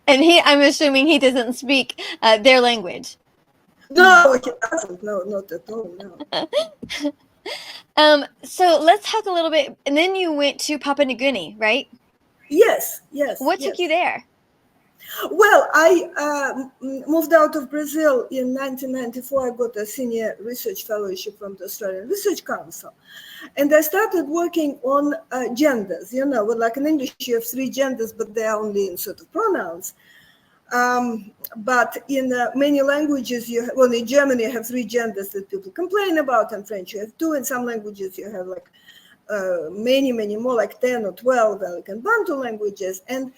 And I'm assuming he doesn't speak their language.
No, he doesn't. No, not at all. No.
So let's talk a little bit. And then you went to Papua New Guinea, right?
Yes.
What took you there?
Well, I moved out of Brazil in 1994. I got a senior research fellowship from the Australian Research Council. And I started working on genders. Like in English, you have 3 genders, but they're only in sort of pronouns. But in many languages, in German, you have 3 genders that people complain about. In French, you have 2. In some languages, you have like many more, like 10 or 12, like in Bantu languages. And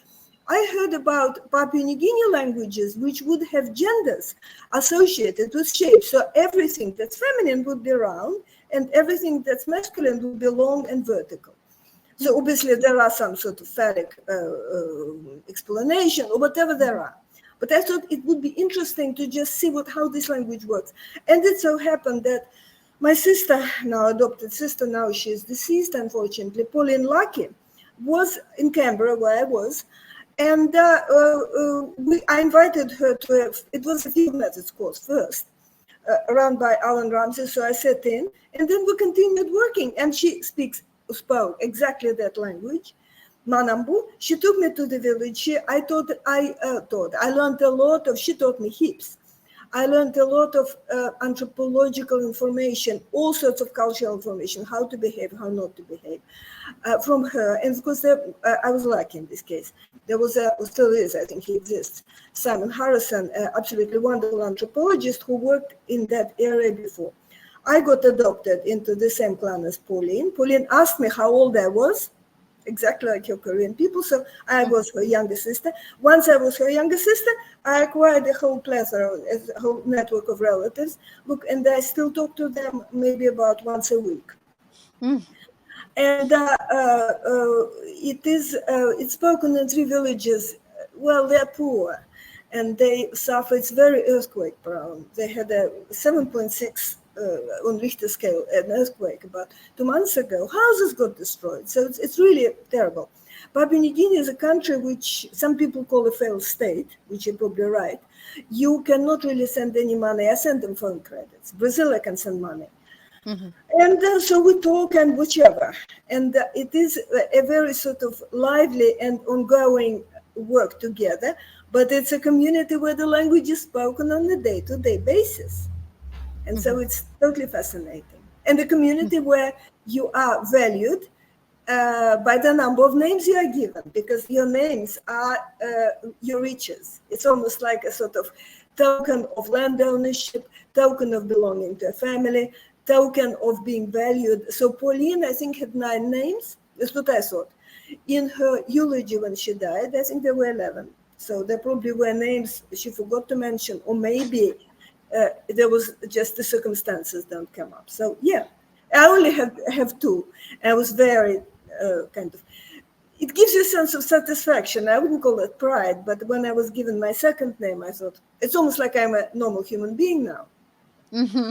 I heard about Papua New Guinea languages, which would have genders associated with shapes. So everything that's feminine would be round, and everything that's masculine would be long and vertical. So obviously there are some sort of phallic explanation or whatever there are. But I thought it would be interesting to just see how this language works. And it so happened that my sister, now adopted sister, now she's deceased, unfortunately, Pauline Lucky, was in Canberra, where I was. And I invited her to, it was a field methods course first, run by Alan Ramsey. So I sat in, and then we continued working. And she spoke exactly that language, Manambu. She took me to the village. I learned a lot of, she taught me heaps. I learned a lot of anthropological information, all sorts of cultural information, how to behave, how not to behave, from her. And of course, I was lucky in this case. There was still is, I think he exists, Simon Harrison, absolutely wonderful anthropologist who worked in that area before. I got adopted into the same clan as Pauline. Pauline asked me how old I was, exactly like your Korean people. So I was her younger sister. Once I was her younger sister, I acquired a whole plethora, a whole network of relatives. Look, and I still talk to them maybe about once a week. And it's spoken in 3 villages. Well, they're poor, and they suffer. It's very earthquake prone. They had a 7.6 on Richter scale, an earthquake about 2 months ago. Houses got destroyed. So it's really terrible. Papua New Guinea is a country which some people call a failed state, which you're probably right. You cannot really send any money. I send them phone credits. Brazil, I can send money. And so we talk and whichever. And it is a very sort of lively and ongoing work together. But it's a community where the language is spoken on a day-to-day basis. And so it's totally fascinating. And a community where you are valued by the number of names you are given, because your names are your riches. It's almost like a sort of token of land ownership, token of belonging to a family, token of being valued. So Pauline, I think, had 9 names. That's what I thought. In her eulogy when she died, I think there were 11. So there probably were names she forgot to mention, or maybe there was just the circumstances don't come up. So yeah, I only have two. I was very kind of, it gives you a sense of satisfaction. I wouldn't call it pride, but when I was given my second name, I thought, it's almost like I'm a normal human being now.
Mm-hmm.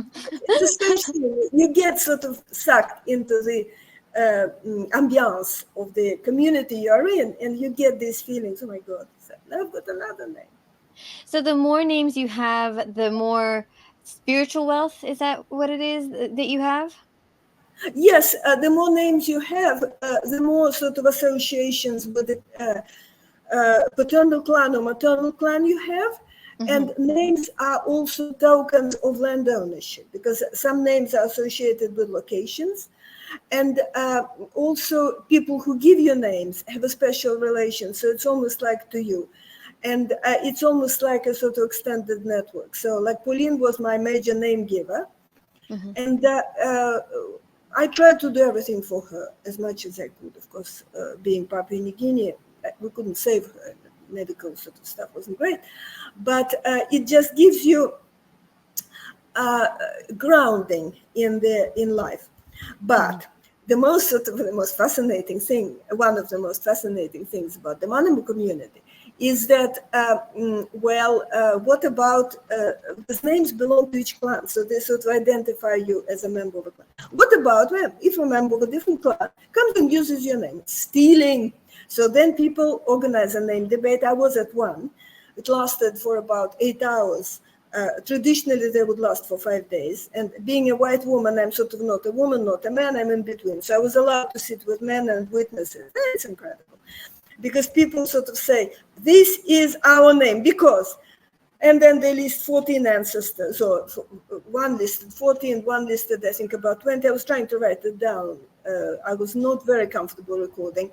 It's a strange thing. You get sort of sucked into the ambiance of the community you're in, and you get these feelings, oh my God, now I've got another name.
So the more names you have, the more spiritual wealth, is that what it is that you have?
Yes, the more names you have, the more sort of associations with the paternal clan or maternal clan you have.
Mm-hmm.
And names are also tokens of land ownership, because some names are associated with locations. And also people who give you names have a special relation. So it's almost like to you. And it's almost like a sort of extended network. So like Pauline was my major name giver.
Mm-hmm.
And I tried to do everything for her as much as I could. Of course, being Papua New Guinea, we couldn't save her. Medical sort of stuff wasn't great. But it just gives you grounding in life. But the most fascinating thing, one of the most fascinating things about the Manambu community is that, what about, these names belong to each clan, so they sort of identify you as a member of a clan. What about if a member of a different clan comes and uses your name? It's stealing. So then people organize a name debate. I was at one. It lasted for about 8 hours. Traditionally, they would last for 5 days. And being a white woman, I'm sort of not a woman, not a man, I'm in between. So I was allowed to sit with men and witnesses. It's incredible. Because people sort of say, this is our name, because, and then they list 14 ancestors. So one listed 14, one listed, I think, about 20. I was trying to write it down. I was not very comfortable recording,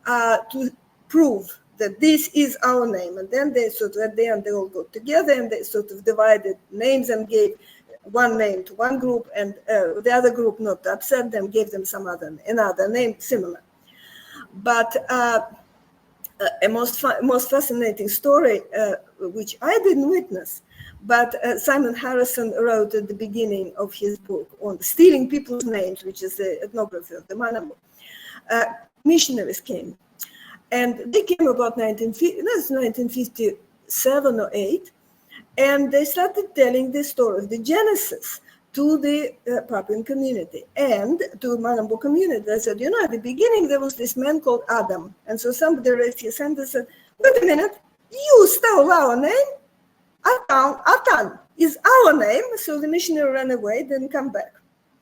to prove that this is our name. And then they sort of, at the end, they all got together and they sort of divided names and gave one name to one group, and the other group, not to upset them, gave them another name similar. But a most fascinating story, which I didn't witness, but Simon Harrison wrote at the beginning of his book on stealing people's names, which is the ethnography of the Manambu. Missionaries came, and they came about 1957 or 8, and they started telling the story of the Genesis to the Papuan community and to Manambu community. They said, at the beginning there was this man called Adam. And so somebody raised his hand and said, wait a minute, you stole our name? Atan is our name. So the missionary ran away, didn't come back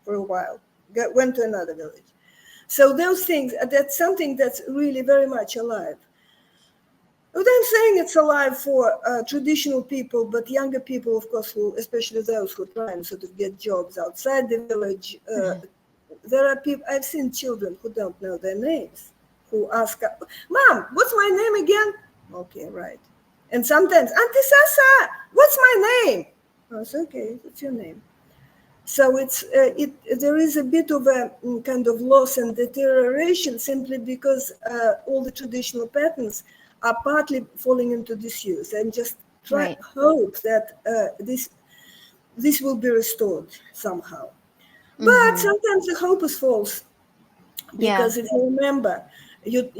for a while, went to another village. So those things, that's something that's really very much alive. But I'm saying it's alive for traditional people, but younger people, of course, especially those who try and sort of get jobs outside the village. There are people, I've seen children who don't know their names, who ask, Mom, what's my name again? Okay, right. And sometimes, Auntie Sasha, what's my name? Oh, it's okay, what's your name? So there is a bit of a kind of loss and deterioration simply because all the traditional patterns are partly falling into disuse, and just hope that this will be restored somehow. But sometimes the hope is false, because if you remember, you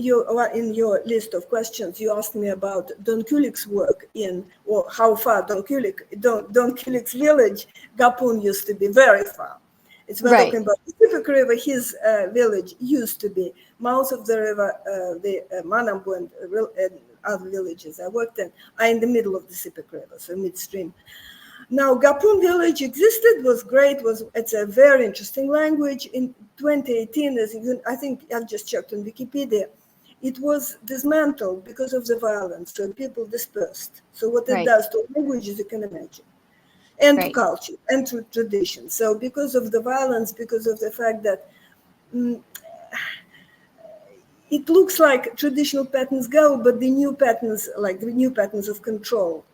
in your list of questions, you asked me about Don Kulik's work or how far Don Kulik's village, Gapun, used to be very far. It's we're talking about the Pacific River. His village used to be mouth of the river. The Manambu and other villages I worked in are in the middle of the Pacific River, so midstream. Now, Gapun village existed, was great. It's a very interesting language. In 2018, I think I've just checked on Wikipedia, it was dismantled because of the violence, so people dispersed. So what it does to languages, you can imagine. And to culture and to tradition. So because of the violence, because of the fact that it looks like traditional patterns go, but the new patterns, like the new patterns of control,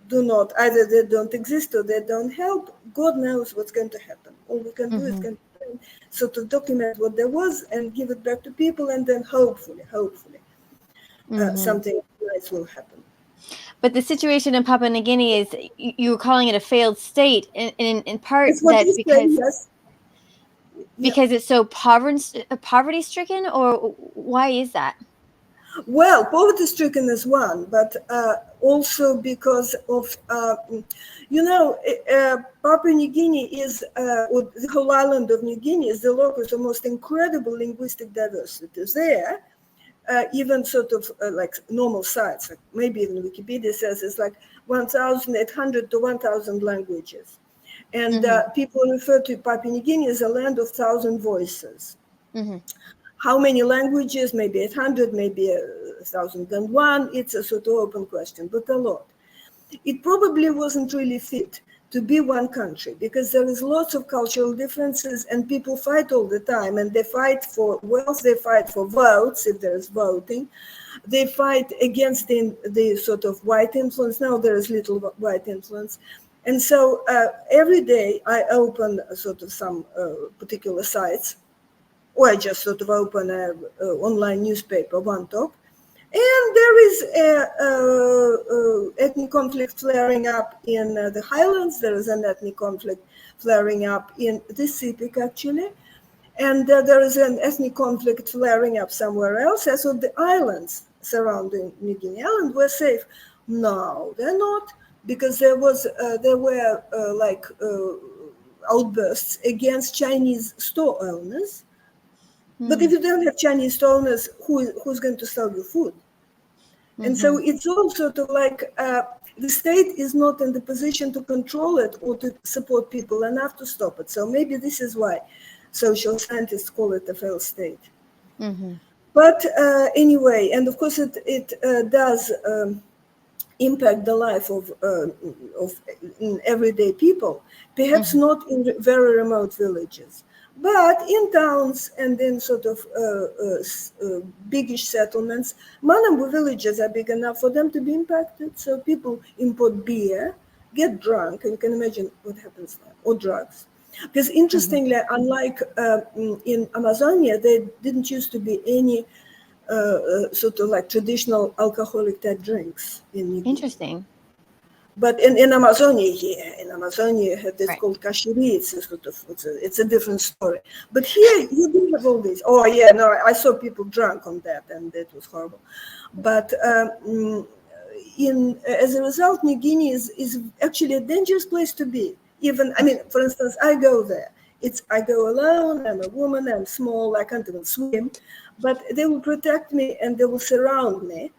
do not, either they don't exist or they don't help. God knows what's going to happen. All we can do is sort of document what there was and give it back to people, and then hopefully, something nice will happen.
But the situation in Papua New Guinea is you were calling it a failed state in part
That's what
that
you say, yes. Yeah.
because it's so poverty stricken, or why is that?
Well, poverty-stricken is one, but also because of, Papua New Guinea is, or the whole island of New Guinea is the locus of most incredible linguistic diversity. There, even sort of like normal sites, like maybe even Wikipedia says it's like 1,800 to 1,000 languages. And people refer to Papua New Guinea as a land of 1,000 voices.
Mm-hmm.
How many languages? Maybe 800, maybe 1,001. It's a sort of open question, but a lot. It probably wasn't really fit to be one country because there is lots of cultural differences and people fight all the time, and they fight for wealth, they fight for votes if there is voting, they fight against the sort of white influence. Now there is little white influence. And so every day I open sort of some particular sites, or I just sort of open an online newspaper, One Talk, and there is a ethnic conflict flaring up in the highlands. There is an ethnic conflict flaring up in the Pacific, actually. And there is an ethnic conflict flaring up somewhere else. And so the islands surrounding New Guinea Island were safe. No, they're not, because there were outbursts against Chinese store owners. But if you don't have Chinese store owners, who's going to sell you food? And so it's all sort of like the state is not in the position to control it or to support people enough to stop it. So maybe this is why social scientists call it a failed state. But anyway, and of course it does impact the life of everyday people, perhaps not in very remote villages. But in towns and in sort of biggish settlements, Manambu villages are big enough for them to be impacted. So people import beer, get drunk, and you can imagine what happens there, or drugs. Because interestingly, unlike in Amazonia, there didn't used to be any sort of like traditional alcoholic type drinks in New Guinea.
Interesting.
But in Amazonia, in Amazonia, you have this called kashiri. It's a sort of it's a different story. But here you do have all this. Oh yeah, no, I saw people drunk on that, and that was horrible. But as a result, New Guinea is actually a dangerous place to be. Even, I mean, for instance, I go there. I go alone. I'm a woman. I'm small. I can't even swim. But they will protect me and they will surround me.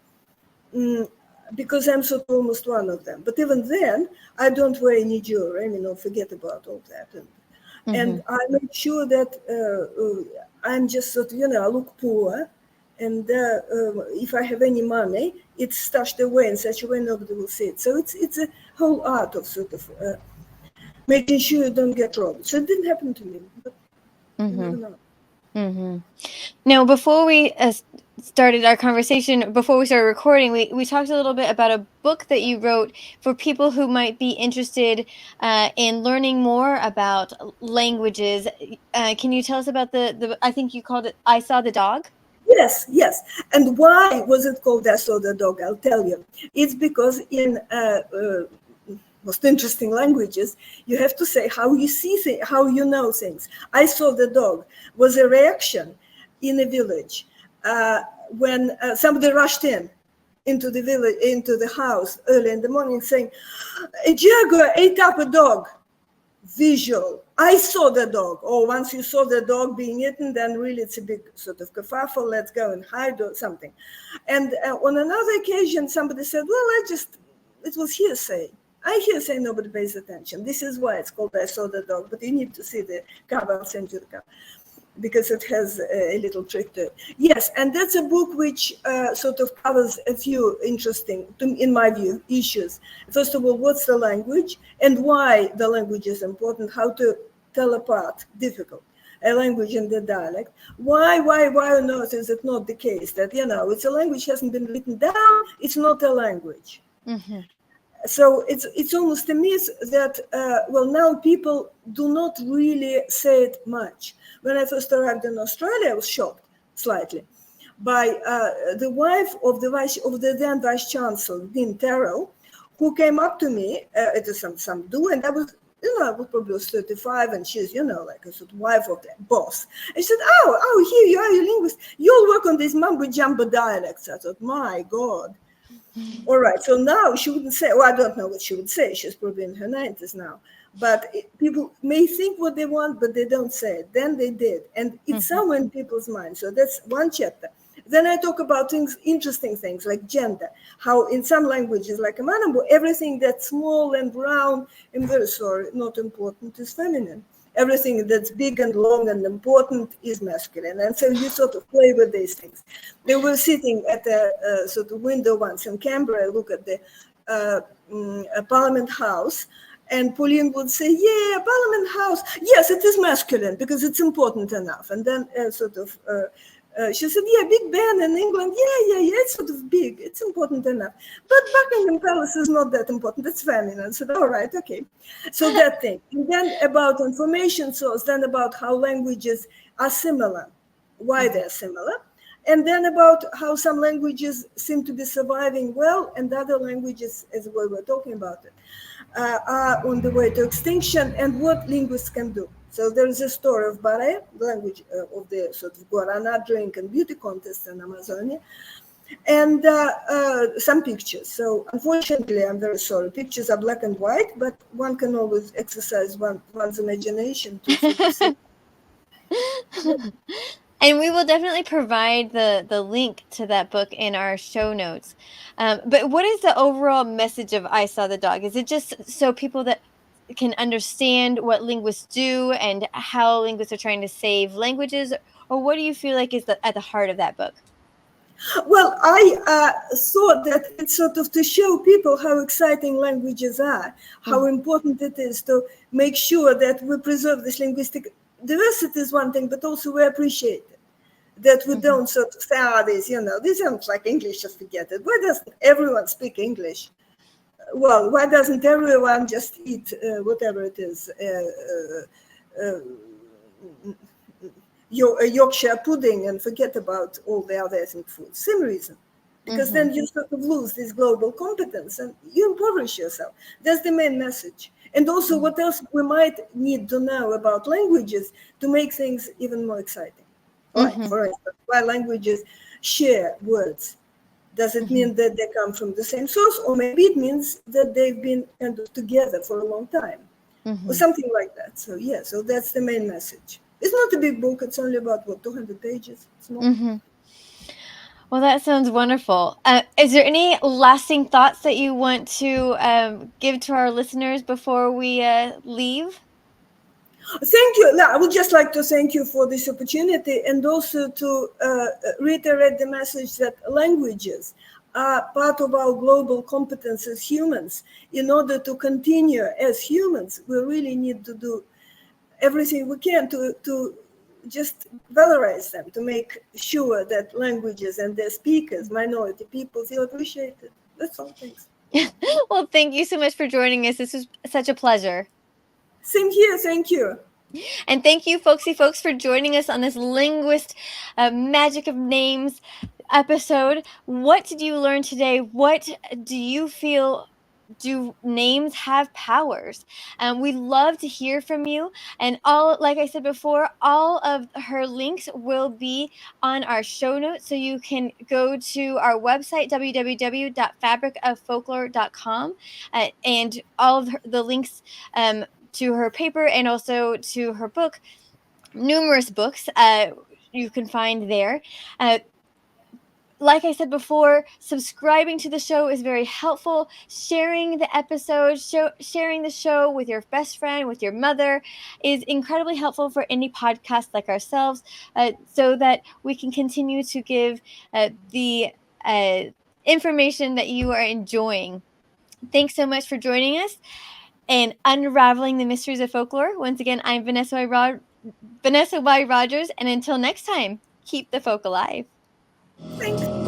Because I'm sort of almost one of them. But even then, I don't wear any jewelry. I mean, forget about all that. And I make sure that I'm just sort of, I look poor. And if I have any money, it's stashed away in such a way nobody will see it. So it's a whole art of sort of making sure you don't get robbed. So it didn't happen to me. But you never know.
Now, before we started our conversation, before we started recording, we talked a little bit about a book that you wrote for people who might be interested in learning more about languages. Can you tell us about the I think you called it I Saw the Dog?
Yes. And why was it called I Saw the Dog? I'll tell you. It's because in most interesting languages, you have to say how you see things, how you know things. I saw the dog was a reaction in a village when somebody rushed into the village, into the house early in the morning saying, a jaguar ate up a dog. Visual. I saw the dog. Or once you saw the dog being eaten, then really it's a big sort of kerfuffle. Let's go and hide or something. And on another occasion, somebody said, well, it was hearsay. I hear say nobody pays attention. This is why it's called I Saw the Dog, but you need to see the cover. I'll send you the cover because it has a little trick to it. Yes, and that's a book which sort of covers a few interesting, in my view, issues. First of all, what's the language and why the language is important, how to tell apart, difficult, a language and the dialect. Why on earth is it not the case that, it's a language hasn't been written down, it's not a language. So it's almost a myth that, now people do not really say it much. When I first arrived in Australia, I was shocked slightly. by the wife of the then Vice Chancellor, Dean Terrell, who came up to me at some do, and I was, I was probably 35, and she's, like a sort of wife of the boss. And she said, oh, here you are, you linguist. You'll work on these mumbo-jumbo dialects. I thought, my God. All right, so now she wouldn't say, I don't know what she would say. She's probably in her 90s now. But people may think what they want, but they don't say it. Then they did. And it's somewhere in people's minds. So that's one chapter. Then I talk about interesting things like gender, how in some languages, like Manambo, everything that's small and round, I'm very sorry, not important, is feminine. Everything that's big and long and important is masculine. And so you sort of play with these things. They were sitting at a sort of window once in Canberra, look at the Parliament House, and Pauline would say, yeah, Parliament House, yes, it is masculine because it's important enough. And then she said, yeah, Big Ben in England, yeah, it's sort of big, it's important enough. But Buckingham Palace is not that important, it's feminine. I said, all right, okay. So that thing. And then about information source, then about how languages are similar, why they're similar. And then about how some languages seem to be surviving well, and other languages, as we were talking about it, are on the way to extinction, and what linguists can do. So there is a story of Bare, the language of the sort of Guarana drink and beauty contest in Amazonia, and some pictures. So unfortunately, I'm very sorry, pictures are black and white, but one can always exercise one's imagination to sort of see.
And we will definitely provide the link to that book in our show notes. But what is the overall message of I Saw the Dog? Is it just so people that can understand what linguists do and how linguists are trying to save languages? Or what do you feel like is at the heart of that book?
Well, I thought that it's sort of to show people how exciting languages are, how important it is to make sure that we preserve this linguistic diversity is one thing, but also we appreciate it. That we don't sort of say, this sounds like English, just forget it. Why doesn't everyone speak English? Well, why doesn't everyone just eat whatever it is, Yorkshire pudding and forget about all the other ethnic foods? Same reason. Because then you sort of lose this global competence and you impoverish yourself. That's the main message. And also what else we might need to know about languages to make things even more exciting. Like, for instance, why languages share words. Does it mean that they come from the same source? Or maybe it means that they've been kind of together for a long time. Or something like that. So yeah, so that's the main message. It's not a big book. It's only about, 200 pages. It's not.
Well, that sounds wonderful. Is there any lasting thoughts that you want to give to our listeners before we leave?
Thank you. No, I would just like to thank you for this opportunity and also to reiterate the message that languages are part of our global competence as humans. In order to continue as humans, we really need to do everything we can to just valorize them, to make sure that languages and their speakers, minority people, feel appreciated. That's all. Thanks.
Well, thank you so much for joining us. This was such a pleasure.
Same here. Thank you.
And thank you, folks, for joining us on this Linguist Magic of Names episode. What did you learn today? What do you feel? Do names have powers? We love to hear from you. And like I said before, all of her links will be on our show notes. So you can go to our website, www.fabricoffolklore.com, and all of the links to her paper and also to her book, numerous books you can find there. Like I said before, subscribing to the show is very helpful. Sharing the episode, sharing the show with your best friend, with your mother, is incredibly helpful for any podcast like ourselves, so that we can continue to give the information that you are enjoying. Thanks so much for joining us and unraveling the mysteries of folklore. Once again, I'm Vanessa Y. Rogers, and until next time, keep the folk alive.
Thanks.